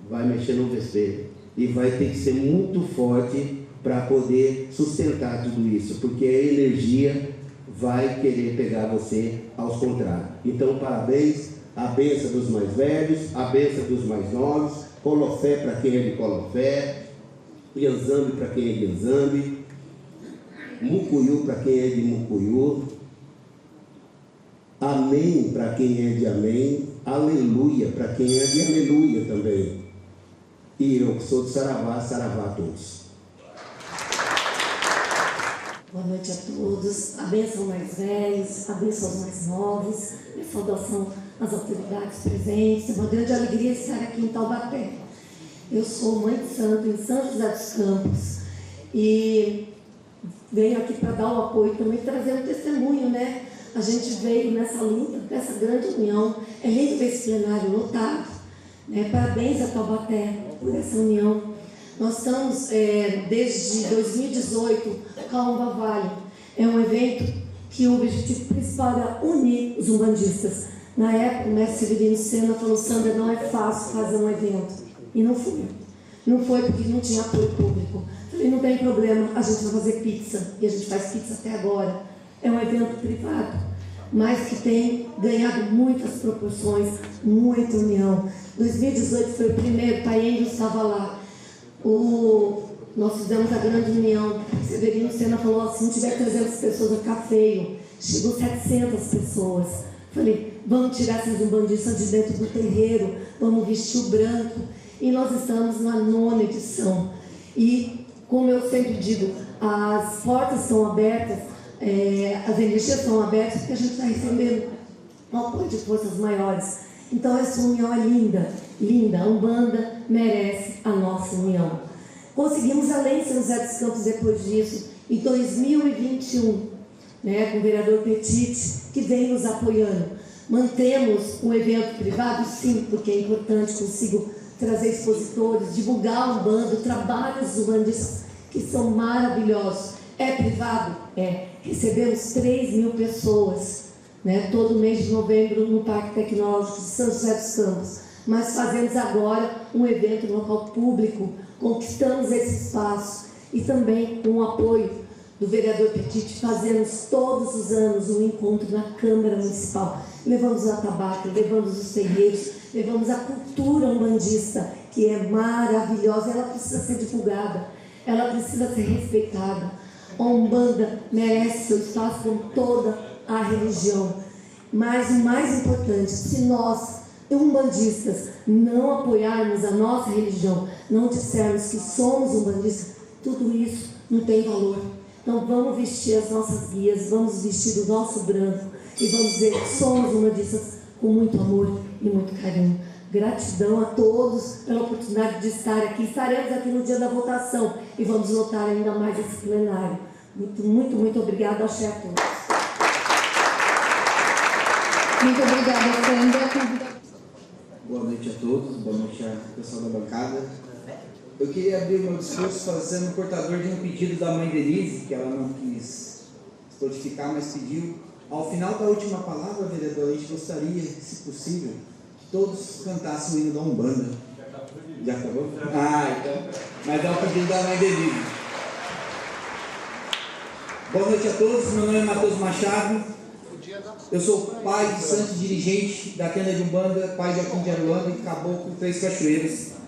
vai mexer no vespeiro e vai ter que ser muito forte para poder sustentar tudo isso, porque a energia vai querer pegar você aos contrários. Então, parabéns, a benção dos mais velhos, a benção dos mais novos, Colofé para quem é de Colofé, Yanzambe para quem é de Yanzambe, Mucuyu para quem é de Mucuyu, Amém para quem é de Amém, Aleluia para quem é de Aleluia também. E eu que sou de Saravá, Saravá a todos. Boa noite a todos, a bênção aos mais velhos, a bênção aos mais novos, a saudação às autoridades presentes. É uma grande alegria estar aqui em Taubaté. Eu sou mãe de santo em São José dos Campos e venho aqui para dar o apoio também, trazer um testemunho, né? A gente veio nessa luta, nessa grande união. É lindo ver esse plenário lotado, né? Parabéns a Taubaté por essa união. Nós estamos, desde 2018, Calumba Vale. É um evento que o objetivo principal era unir os umbandistas. Na época, o mestre Severino Sena falou: Sandra, não é fácil fazer um evento. E não foi. Não foi porque não tinha apoio público. Falei, não tem problema, a gente vai fazer pizza. E a gente faz pizza até agora. É um evento privado, mas que tem ganhado muitas proporções, muita união. 2018 foi o primeiro, Taengo estava lá. Nós fizemos a grande união. Severino Sena falou: se não tiver 300 pessoas, vai ficar feio. Chegou 700 pessoas. Falei, vamos tirar esses umbandistas de dentro do terreiro, vamos vestir o branco. E nós estamos na 9ª edição. E, como eu sempre digo, as portas estão abertas, as energias estão abertas, porque a gente está recebendo o apoio de forças maiores. Então, essa união é linda, linda. A Umbanda merece a nossa união. Conseguimos, além de São José dos Campos, depois disso, em 2021, né, com o vereador Petit, que vem nos apoiando. Mantemos um evento privado? Sim, porque é importante, consigo trazer expositores, divulgar o Umbanda, o trabalho dos umbandistas, que são maravilhosos. É privado? É. Recebemos 3.000 pessoas, né, todo mês de novembro no Parque Tecnológico de São José dos Campos. Mas fazemos agora um evento no local público, conquistamos esse espaço e também com o apoio do vereador Petit, fazemos todos os anos um encontro na Câmara Municipal. Levamos o atabaque, levamos os terreiros, levamos a cultura umbandista, que é maravilhosa, ela precisa ser divulgada, ela precisa ser respeitada. A Umbanda merece seu espaço com toda a religião. Mas o mais importante, se nós, umbandistas, não apoiarmos a nossa religião, não dissermos que somos umbandistas, tudo isso não tem valor. Então vamos vestir as nossas guias, vamos vestir o nosso branco e vamos dizer que somos umbandistas com muito amor e muito carinho. Gratidão a todos pela oportunidade de estar aqui. Estaremos aqui no dia da votação e vamos lotar ainda mais esse plenário. Muito, muito, muito obrigada ao chefe. Muito obrigada, Sandra. Boa noite a todos, boa noite ao pessoal da bancada. Eu queria abrir o meu discurso fazendo portador de um pedido da mãe Denise, que ela não quis se notificar, mas pediu. Ao final da última palavra, vereador, a gente gostaria, se possível, que todos cantassem o hino da Umbanda. Já acabou? Então. Mas é um pedido da mãe Denise. Boa noite a todos, meu nome é Matheus Machado. Eu sou pai de santo dirigente da Tenda de Umbanda, pai de Joaquim de Aruanda e caboclo 3 Cachoeiras.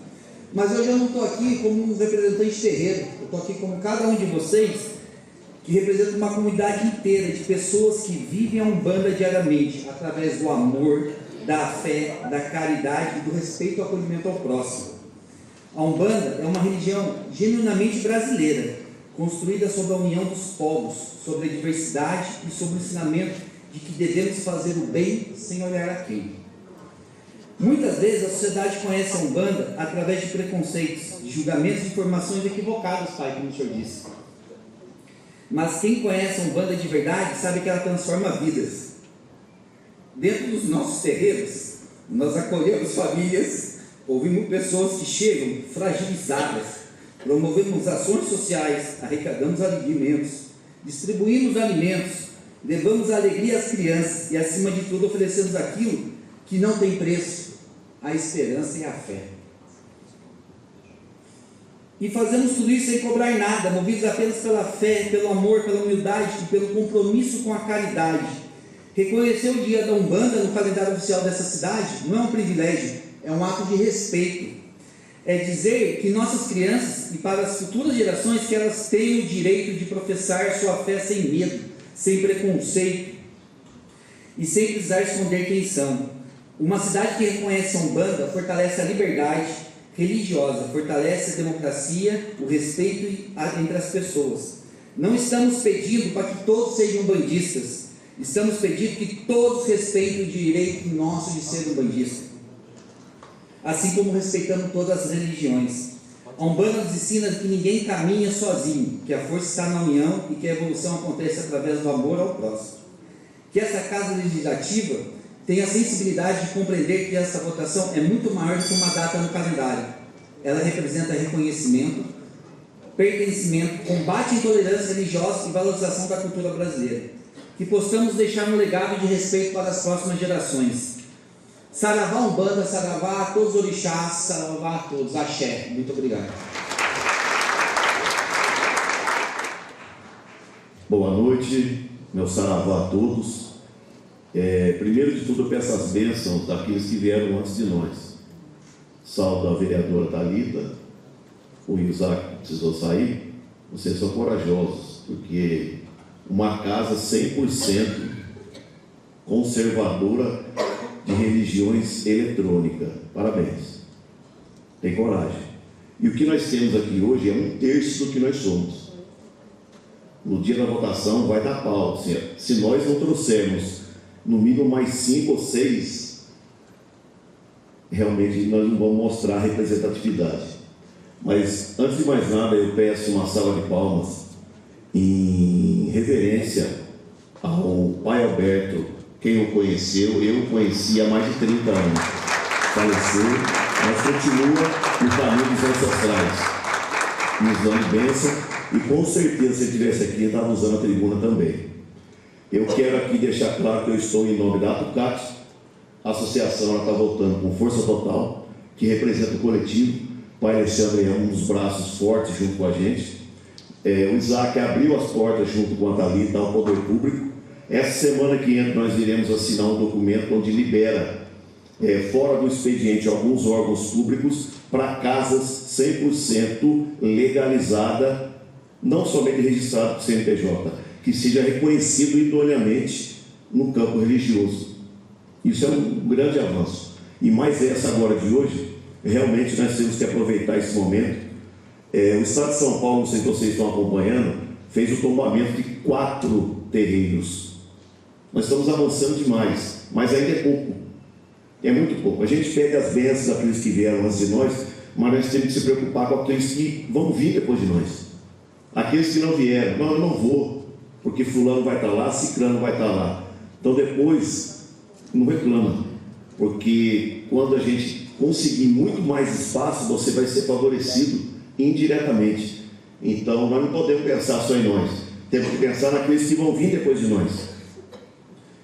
Mas hoje eu não estou aqui como um representante de terreiro, eu estou aqui como cada um de vocês, que representa uma comunidade inteira de pessoas que vivem a Umbanda diariamente, através do amor, da fé, da caridade e do respeito e acolhimento ao próximo. A Umbanda é uma religião genuinamente brasileira, construída sobre a união dos povos, sobre a diversidade e sobre o ensinamento de que devemos fazer o bem sem olhar a quem. Muitas vezes a sociedade conhece a Umbanda através de preconceitos, de julgamentos e informações equivocadas, pai, como o senhor disse. Mas quem conhece a Umbanda de verdade sabe que ela transforma vidas. Dentro dos nossos terreiros, nós acolhemos famílias, ouvimos pessoas que chegam fragilizadas, promovemos ações sociais, arrecadamos alimentos, distribuímos alimentos, levamos alegria às crianças e, acima de tudo, oferecemos aquilo que não tem preço, a esperança e a fé. E fazemos tudo isso sem cobrar nada, movidos apenas pela fé, pelo amor, pela humildade e pelo compromisso com a caridade. Reconhecer o dia da Umbanda no calendário oficial dessa cidade não é um privilégio, é um ato de respeito. É dizer que nossas crianças, e para as futuras gerações, que elas têm o direito de professar sua fé sem medo, sem preconceito e sem precisar esconder quem são. Uma cidade que reconhece a Umbanda fortalece a liberdade religiosa, fortalece a democracia, o respeito entre as pessoas. Não estamos pedindo para que todos sejam bandistas, estamos pedindo que todos respeitem o direito nosso de ser umbandista, assim como respeitamos todas as religiões. A Umbanda nos ensina que ninguém caminha sozinho, que a força está na união e que a evolução acontece através do amor ao próximo. Que essa casa legislativa tenha a sensibilidade de compreender que essa votação é muito maior do que uma data no calendário. Ela representa reconhecimento, pertencimento, combate à intolerância religiosa e valorização da cultura brasileira. Que possamos deixar um legado de respeito para as próximas gerações. Saravá Umbanda, saravá a todos os orixás, saravá a todos. Axé. Muito obrigado. Boa noite, meu saravá a todos. Primeiro de tudo, eu peço as bênçãos daqueles que vieram antes de nós. Salve a vereadora Thalita, o Isaac precisou sair. Vocês são corajosos, porque uma casa 100% conservadora de religiões eletrônicas. Parabéns. Tem coragem. E o que nós temos aqui hoje é 1/3 do que nós somos. No dia da votação vai dar pau. Se nós não trouxermos no mínimo mais 5 ou 6, realmente nós não vamos mostrar a representatividade. Mas antes de mais nada, eu peço uma salva de palmas em reverência ao pai Alberto. Quem o conheceu, eu o conheci há mais de 30 anos. Faleceu, mas continua no caminho dos ancestrais, nos dando bênção, e com certeza, se ele estivesse aqui, ele estava usando a tribuna também. Eu quero aqui deixar claro que eu estou em nome da Atucat. A associação está voltando com força total, que representa o coletivo. O pai Alexandre é um dos braços fortes junto com a gente. O Isaac abriu as portas junto com a Thalita ao poder público. Essa semana que entra nós iremos assinar um documento onde libera, fora do expediente, alguns órgãos públicos para casas 100% legalizada, não somente registrado para o CNPJ, que seja reconhecido idoneamente no campo religioso. Isso é um grande avanço. E mais essa agora de hoje, realmente nós temos que aproveitar esse momento. O Estado de São Paulo, não sei se vocês estão acompanhando, fez o tombamento de 4 terreiros. Nós estamos avançando demais, mas ainda é pouco. É muito pouco. A gente pede as bênçãos daqueles que vieram antes de nós, mas nós temos que se preocupar com aqueles que vão vir depois de nós. Aqueles que não vieram, não, eu não vou, porque fulano vai estar lá, ciclano vai estar lá. Então depois, não reclama, porque quando a gente conseguir muito mais espaço, você vai ser favorecido indiretamente. Então nós não podemos pensar só em nós, temos que pensar naqueles que vão vir depois de nós.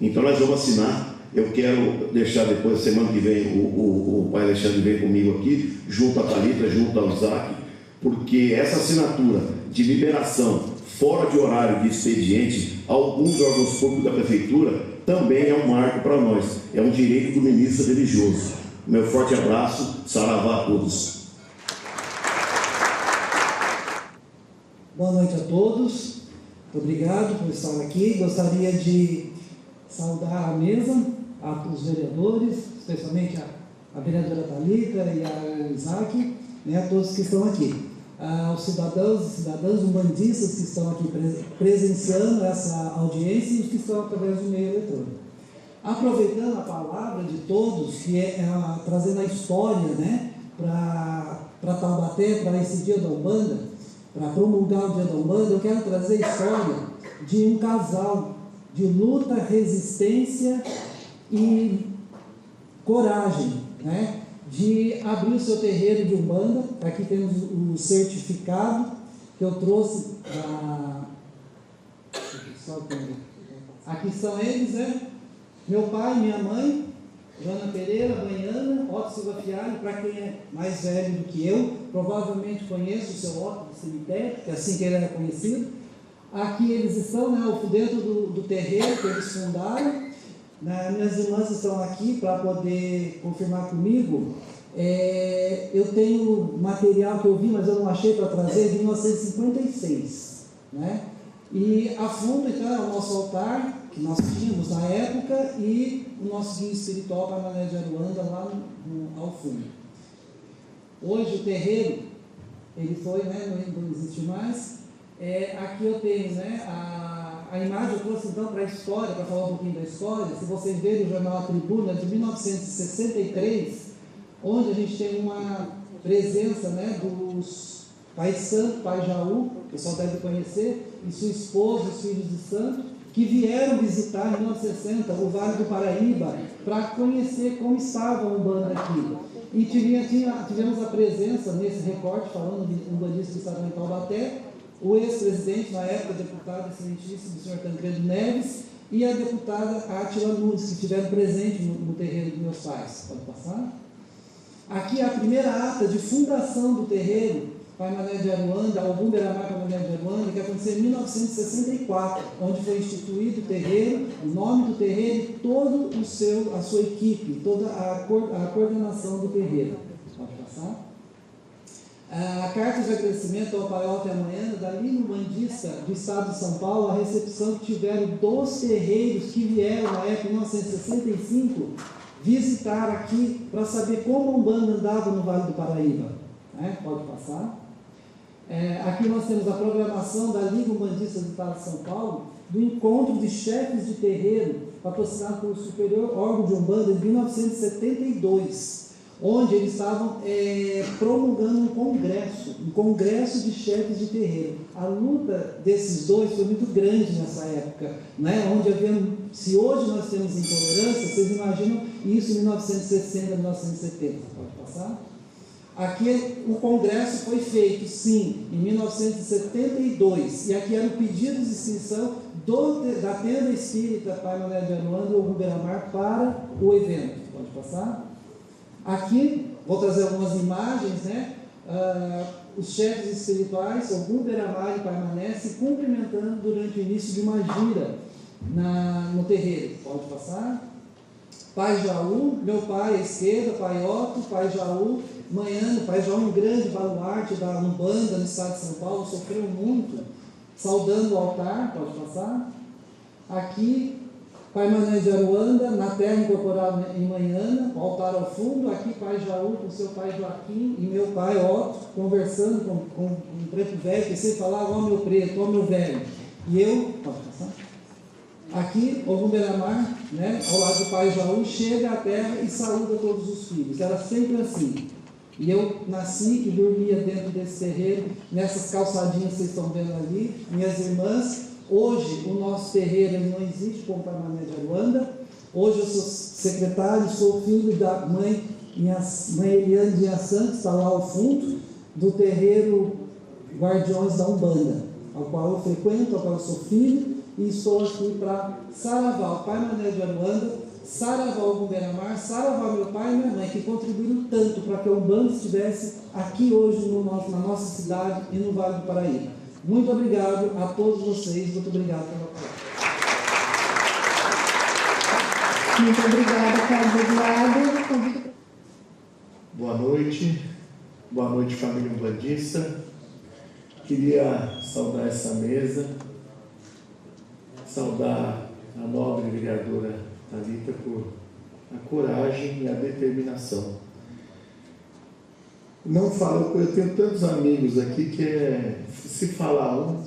Então nós vamos assinar. Eu quero deixar depois, semana que vem, o pai Alexandre vem comigo aqui, junto à Thalita, junto ao Isaac, porque essa assinatura de liberação fora de horário de expediente, alguns órgãos públicos da prefeitura, também é um marco para nós, é um direito do ministro religioso. Meu forte abraço, saravá a todos. Boa noite a todos, obrigado por estar aqui. Gostaria de saudar a mesa, os vereadores, especialmente a vereadora Thalita e a Isaac, a todos que estão aqui. Aos cidadãos e cidadãs umbandistas que estão aqui presenciando essa audiência e os que estão através do meio eletrônico. Aproveitando a palavra de todos, que trazendo a história, né, para Taubaté, para esse dia da Umbanda, para promulgar o dia da Umbanda, eu quero trazer a história de um casal de luta, resistência e coragem, né, de abrir o seu terreiro de Umbanda. Aqui temos o certificado que eu trouxe aqui são eles, né? Meu pai, minha mãe, Joana Pereira, Banhana, Otto Silva Fialho. Para quem é mais velho do que eu, provavelmente conhece o seu Otto do cemitério, que é assim que ele era conhecido. Aqui eles estão, né, dentro do terreiro que eles fundaram. Minhas irmãs estão aqui para poder confirmar comigo. Eu tenho material que eu vi, mas eu não achei para trazer, de 1956, né? E a fundo, então, é o nosso altar, que nós tínhamos na época, e o nosso guia espiritual para Mané de Aruanda, lá ao fundo. Hoje o terreiro, ele foi, né, não existe mais. Aqui eu tenho, né, a imagem eu trouxe então para a história, para falar um pouquinho da história. Se vocês verem o jornal A Tribuna de 1963, onde a gente tem uma presença, né, dos Pai Santo, Pai Jaú, o pessoal deve conhecer, e sua esposa, os filhos de santo, que vieram visitar em 1960 o Vale do Paraíba para conhecer como estava a Umbanda aqui. E tivemos a presença nesse recorte, falando de umbandistas que estavam em Taubaté, o ex-presidente, na época, deputado excelentíssimo, o senhor Tancredo Neves, e a deputada Átila Nunes, que estiveram presentes no terreiro dos meus pais. Pode passar? Aqui é a primeira ata de fundação do terreiro Pai Mané de Aruanda, Ogum Beramar Pai Mané de Aruanda, que aconteceu em 1964, onde foi instituído o terreiro, o nome do terreiro e toda a sua equipe, toda a coordenação do terreiro. Pode passar? A carta de agradecimento ao Pai Otto e amanhã, dali no Bandista do Estado de São Paulo, a recepção que tiveram dos terreiros que vieram na época, em 1965, visitar aqui para saber como a Umbanda andava no Vale do Paraíba. Pode passar. Aqui nós temos a programação da Liga Umbandista do Estado de São Paulo, do encontro de chefes de terreiro, patrocinado pelo Superior Órgão de Umbanda, em 1972, onde eles estavam promulgando um congresso de chefes de terreiro. A luta desses dois foi muito grande nessa época, né? Onde havia, se hoje nós temos intolerância, vocês imaginam isso em 1960, 1970. Pode passar? Aqui o congresso foi feito, sim, em 1972, e aqui era o pedido de inscrição da Tenda Espírita Pai Mané de Aruanda, ou Beramar, para o evento. Pode passar? Aqui, vou trazer algumas imagens, né? Os chefes espirituais, Ogum Beramar e Pai Mané, se cumprimentando durante o início de uma gira no terreiro. Pode passar? Pai Jaú, meu pai à esquerda, Pai Otto, Pai Jaú, Manhã, Pai Jaú, um grande baluarte da Umbanda no estado de São Paulo, sofreu muito, saudando o altar. Pode passar? Aqui, Pai Mané de Aruanda, na terra incorporada em Manhã, o altar ao fundo. Aqui, Pai Jaú com seu pai Joaquim e meu pai Otto, conversando com um preto velho, que sempre falava: ó meu preto, ó meu velho. E eu, pode passar? Aqui, Ogum Beramar, né, ao lado do Pai Jaú, chega à terra e saúda todos os filhos. Era sempre assim. E eu nasci e dormia dentro desse terreiro, nessas calçadinhas que vocês estão vendo ali, minhas irmãs. Hoje, o nosso terreiro não existe como Pai Mané de Aruanda. Hoje eu sou secretário, sou filho da mãe Eliane de Assan, que está lá ao fundo, do terreiro Guardiões da Umbanda, ao qual eu frequento, ao qual eu sou filho, e estou aqui para saravar o Pai Mané de Aruanda, saravar o Ogum Beramar, saravar meu pai e minha mãe, que contribuíram tanto para que a Umbanda estivesse aqui hoje na nossa cidade e no Vale do Paraíba. Muito obrigado a todos vocês, muito obrigado pela palavra. Muito obrigada, Carlos Eduardo. Boa noite família umbandista. Queria saudar essa mesa, saudar a nobre vereadora Thalita por a coragem e a determinação. Não falo, eu tenho tantos amigos aqui que se falar um,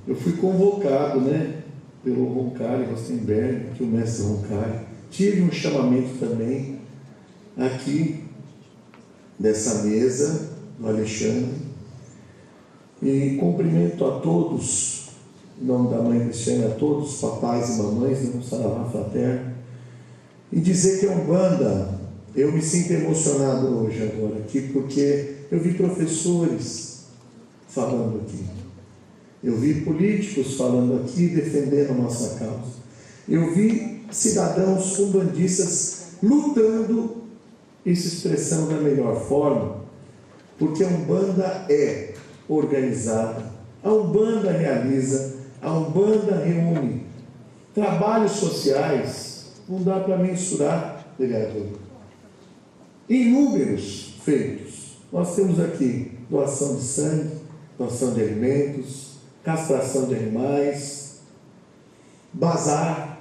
eu fui convocado, né, pelo Roncari Rostenberg, que o mestre Roncari. Tive um chamamento também aqui dessa mesa, do Alexandre, e cumprimento a todos, em nome da mãe Cristiane, a todos os papais e mamães, no Saravá Fraterno, e dizer que a Umbanda, eu me sinto emocionado hoje agora aqui, porque eu vi professores falando aqui, eu vi políticos falando aqui, defendendo a nossa causa, eu vi cidadãos umbandistas lutando e se expressando da melhor forma, porque a Umbanda é organizada, a Umbanda realiza, a Umbanda reúne trabalhos sociais, não dá para mensurar, vereador, inúmeros feitos. Nós temos aqui doação de sangue, doação de alimentos, castração de animais, bazar,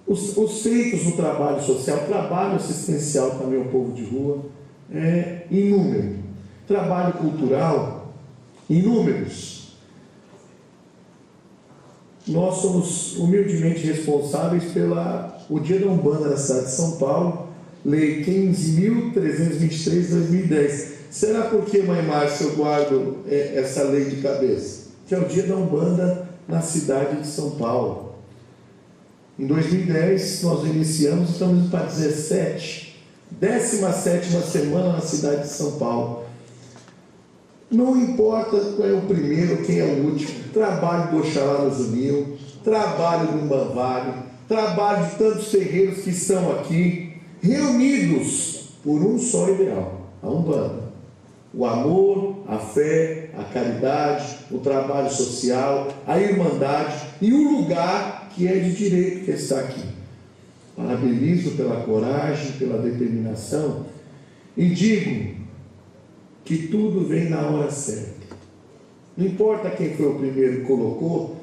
os feitos no trabalho social, trabalho assistencial também ao povo de rua, é inúmero. Trabalho cultural, inúmeros. Nós somos humildemente responsáveis pelo Dia da Umbanda na cidade de São Paulo, Lei 15.323/2010. Será porque, mãe Márcia, eu guardo essa lei de cabeça? Que é o Dia da Umbanda na cidade de São Paulo. Em 2010, nós iniciamos, estamos indo para 17ª semana na cidade de São Paulo. Não importa qual é o primeiro, quem é o último, trabalho do Oxalá nos uniu, trabalho do Umbavale, trabalho de tantos terreiros que estão aqui, reunidos por um só ideal, a Umbanda. O amor, a fé, a caridade, o trabalho social, a irmandade e o lugar que é de direito que está aqui. Parabenizo pela coragem, pela determinação e digo que tudo vem na hora certa. Não importa quem foi o primeiro que colocou,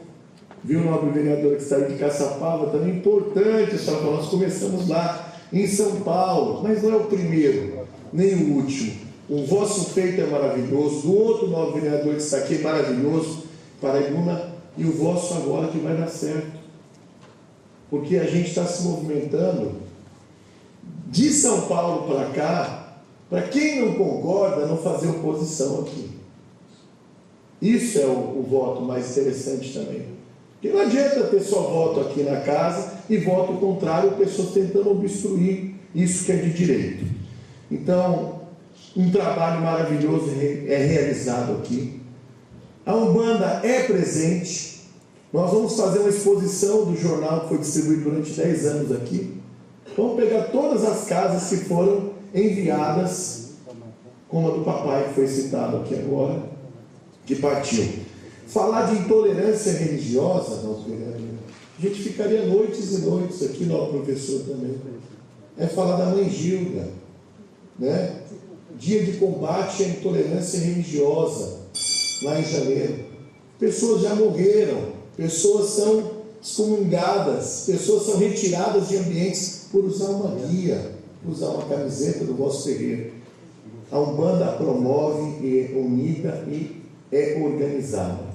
viu o nobre vereador que saiu de Caçapava, também importante, nós começamos lá em São Paulo, mas não é o primeiro, nem o último. O vosso feito é maravilhoso, do outro nobre vereador que está aqui é maravilhoso, Paraibuna, e o vosso agora que vai dar certo. Porque a gente está se movimentando de São Paulo para cá, para quem não concorda, não fazer oposição aqui. Isso é o voto mais interessante também. Porque não adianta ter só voto aqui na casa e voto contrário, pessoas tentando obstruir isso que é de direito. Então, um trabalho maravilhoso é realizado aqui. A Umbanda é presente. Nós vamos fazer uma exposição do jornal que foi distribuído durante 10 anos aqui. Vamos pegar todas as casas que foram enviadas, como a do papai que foi citado aqui agora, que partiu. Falar de intolerância religiosa, nosso vereador, a gente ficaria noites e noites aqui, nosso professor também. É falar da mãe Gilda, né? Dia de combate à intolerância religiosa, lá em janeiro. Pessoas já morreram, pessoas são excomungadas, pessoas são retiradas de ambientes por usar uma guia, por usar uma camiseta do vosso terreiro. A Umbanda promove, é unida e é organizada.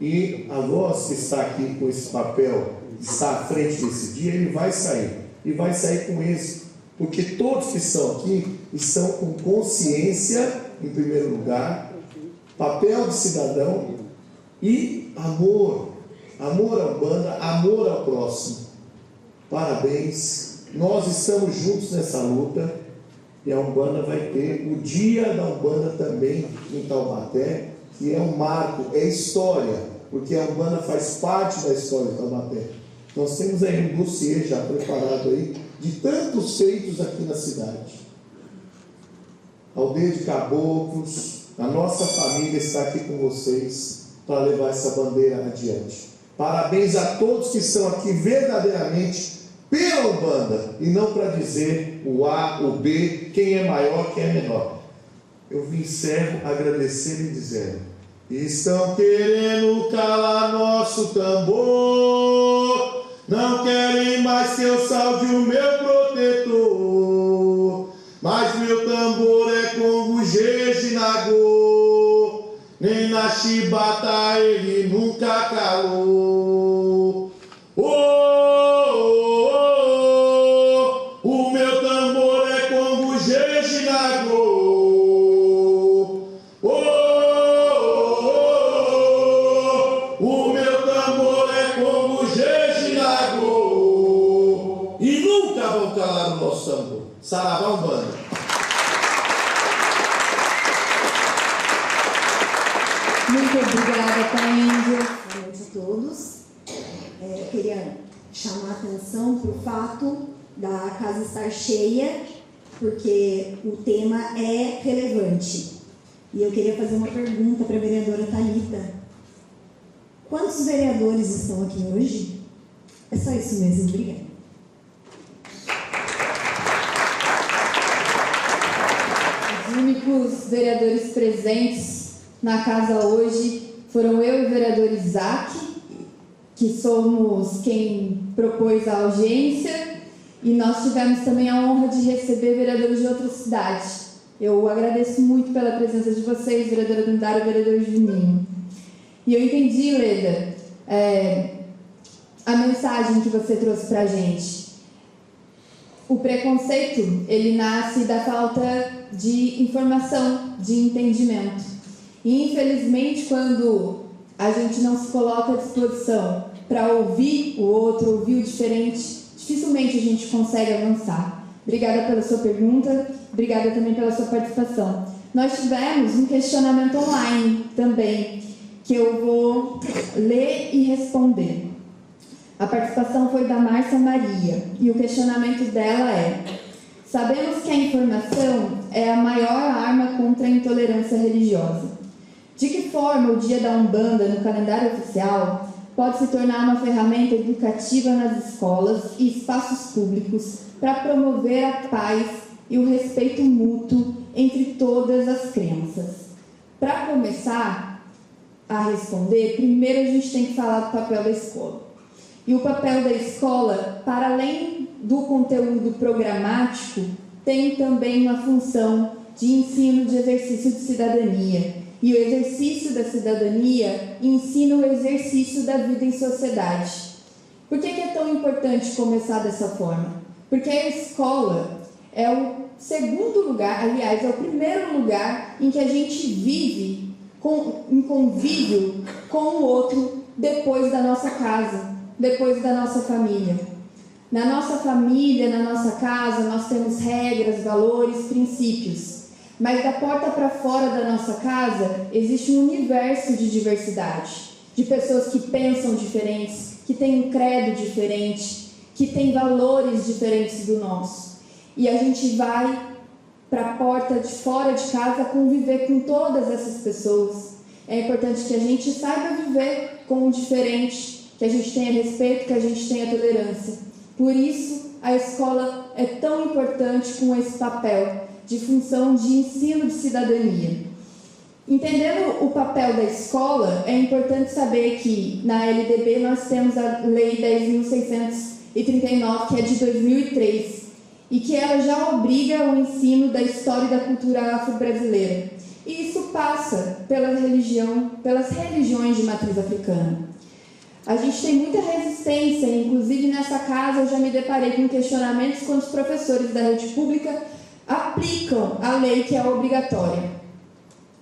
E a voz que está aqui com esse papel, está à frente desse dia, ele vai sair. E vai sair com êxito. Porque todos que estão aqui estão com consciência, em primeiro lugar, papel de cidadão e amor. Amor à Umbanda, amor ao próximo. Parabéns. Nós estamos juntos nessa luta. E a Umbanda vai ter o Dia da Umbanda também em Taubaté, que é um marco, é história, porque a Umbanda faz parte da história de Taubaté. Nós temos aí um dossiê já preparado aí, de tantos feitos aqui na cidade. Aldeia de Caboclos, a nossa família está aqui com vocês para levar essa bandeira adiante. Parabéns a todos que estão aqui verdadeiramente pela Umbanda e não para dizer o A, o B, quem é maior, quem é menor. Eu encerro agradecendo e dizendo: estão querendo calar nosso tambor, não querem mais que eu salve o meu protetor, mas meu tambor é Congo, Jeje, Nagô, nem na na chibata ele nunca calou. Oh, oh, oh, oh, o meu tambor é como jeje na go. Oh, oh, oh, o meu tambor é como jeje na go. E nunca vão calar o nosso tambor. Saravá Umbanda. Muito obrigada, Taíndia. Boa noite a todos. Eu queria chamar a atenção para o fato da casa estar cheia, porque o tema é relevante. E eu queria fazer uma pergunta para a vereadora Thalita. Quantos vereadores estão aqui hoje? É só isso mesmo, obrigada. Os únicos vereadores presentes na casa hoje foram eu e o vereador Isaac, que somos quem propôs a audiência, e nós tivemos também a honra de receber vereadores de outras cidades. Eu agradeço muito pela presença de vocês, vereadora Dandara e vereador Juninho. E eu entendi, Leda, a mensagem que você trouxe para a gente. O preconceito, ele nasce da falta de informação, de entendimento. E, infelizmente, quando a gente não se coloca à disposição para ouvir o outro, ouvir o diferente, dificilmente a gente consegue avançar. Obrigada pela sua pergunta, obrigada também pela sua participação. Nós tivemos um questionamento online também, que eu vou ler e responder. A participação foi da Márcia Maria, e o questionamento dela é: sabemos que a informação é a maior arma contra a intolerância religiosa. De que forma o Dia da Umbanda no calendário oficial pode se tornar uma ferramenta educativa nas escolas e espaços públicos para promover a paz e o respeito mútuo entre todas as crenças? Para começar a responder, primeiro a gente tem que falar do papel da escola. E o papel da escola, para além do conteúdo programático, tem também uma função de ensino de exercício de cidadania. E o exercício da cidadania ensina o exercício da vida em sociedade. Por que é tão importante começar dessa forma? Porque a escola é o segundo lugar, aliás, é o primeiro lugar em que a gente vive em convívio com o outro depois da nossa casa, depois da nossa família. Na nossa família, na nossa casa, nós temos regras, valores, princípios. Mas da porta para fora da nossa casa existe um universo de diversidade, de pessoas que pensam diferentes, que têm um credo diferente, que têm valores diferentes do nosso. E a gente vai para a porta de fora de casa conviver com todas essas pessoas. É importante que a gente saiba viver com o diferente, que a gente tenha respeito, que a gente tenha tolerância. Por isso, a escola é tão importante com esse papel de função de ensino de cidadania. Entendendo o papel da escola, é importante saber que na LDB nós temos a Lei 10.639, que é de 2003, e que ela já obriga o ensino da história e da cultura afro-brasileira. E isso passa pelas religiões de matriz africana. A gente tem muita resistência, inclusive nessa casa eu já me deparei com questionamentos quando os professores da rede pública aplicam a lei que é obrigatória.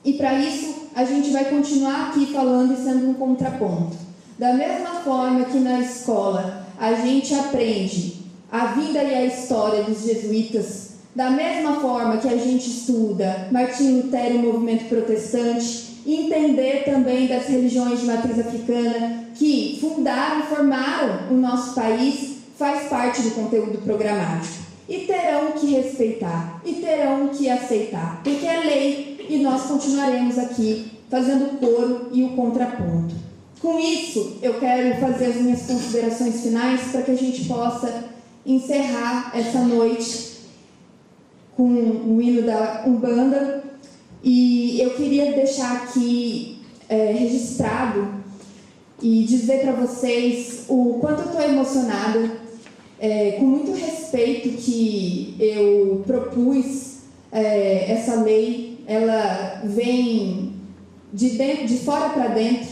E para isso, a gente vai continuar aqui falando e sendo um contraponto. Da mesma forma que na escola a gente aprende a vida e a história dos jesuítas, da mesma forma que a gente estuda Martinho Lutero e o movimento protestante, entender também das religiões de matriz africana que fundaram e formaram o nosso país, faz parte do conteúdo programático. E terão que respeitar, e terão que aceitar, porque é lei e nós continuaremos aqui fazendo o coro e o contraponto. Com isso, eu quero fazer as minhas considerações finais para que a gente possa encerrar essa noite com o hino da Umbanda. E eu queria deixar aqui registrado e dizer para vocês o quanto eu estou emocionada, com muito respeito que eu propus essa lei. Ela vem de fora para dentro,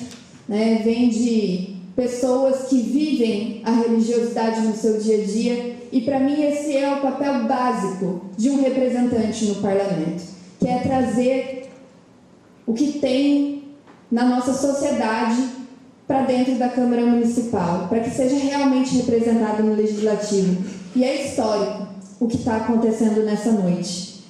né? Vem de pessoas que vivem a religiosidade no seu dia a dia, e para mim esse é o papel básico de um representante no parlamento, que é trazer o que tem na nossa sociedade para dentro da Câmara Municipal, para que seja realmente representado no Legislativo. E é histórico o que está acontecendo nessa noite.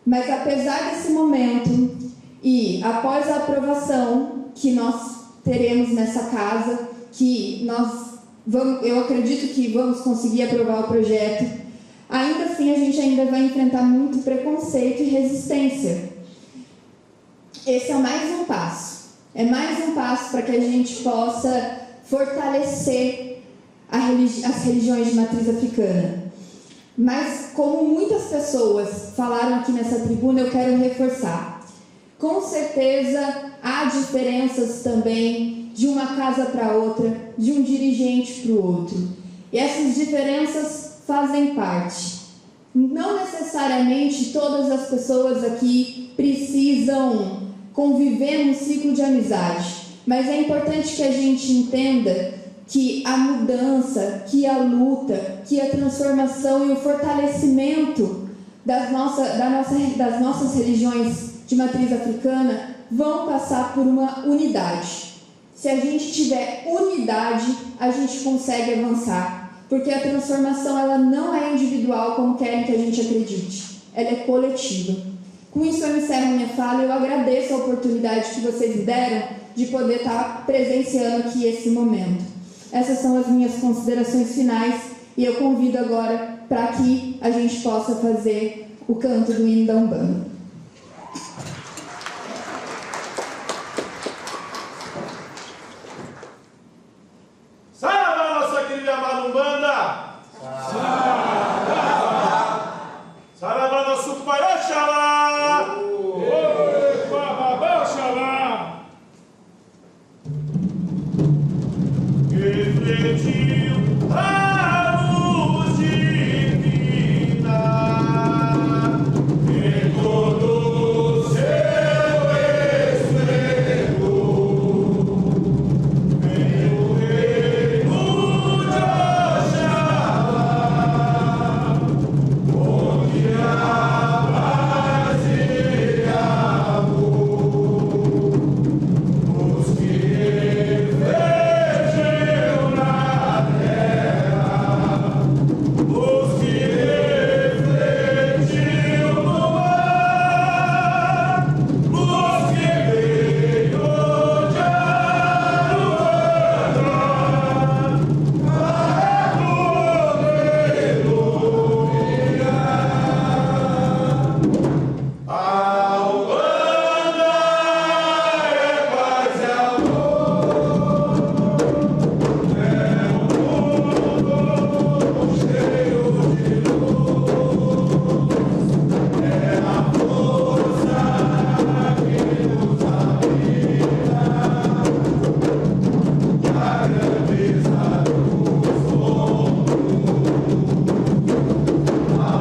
Mas apesar desse momento, e após a aprovação que nós teremos nessa casa, eu acredito que vamos conseguir aprovar o projeto, ainda assim a gente ainda vai enfrentar muito preconceito e resistência. Esse é mais um passo. É mais um passo para que a gente possa fortalecer as religiões de matriz africana. Mas, como muitas pessoas falaram aqui nessa tribuna, eu quero reforçar. Com certeza, há diferenças também de uma casa para outra, de um dirigente para o outro. E essas diferenças fazem parte. Não necessariamente todas as pessoas aqui precisam conviver num ciclo de amizade, mas é importante que a gente entenda que a mudança, que a luta, que a transformação e o fortalecimento das nossas religiões de matriz africana vão passar por uma unidade. Se a gente tiver unidade, a gente consegue avançar, porque a transformação ela não é individual como querem que a gente acredite, ela é coletiva. Com isso eu encerro minha fala e eu agradeço a oportunidade que vocês me deram de poder estar presenciando aqui esse momento. Essas são as minhas considerações finais e eu convido agora para que a gente possa fazer o canto do hino da Umbanda. Saravá, nossa querida amada Umbanda! Saravá! Saravá, nosso Pai Oxalá! Babá Oxalá! Refletiu a luz divina em todo o seu esplendor. Em o reino de Oxalá, onde há paz e amor, os que refletem na terra, os que refletem no mar, os que veio de a Umbanda é paz e amor, é um mundo cheio de luz, é a força que nos habita, que a grandeza nos conduz, a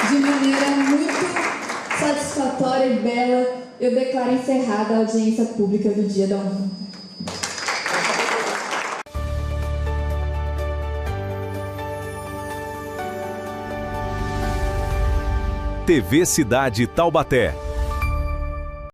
De maneira muito satisfatória e bela, eu declaro encerrada a audiência pública do Dia da Umbanda. TV Cidade Taubaté.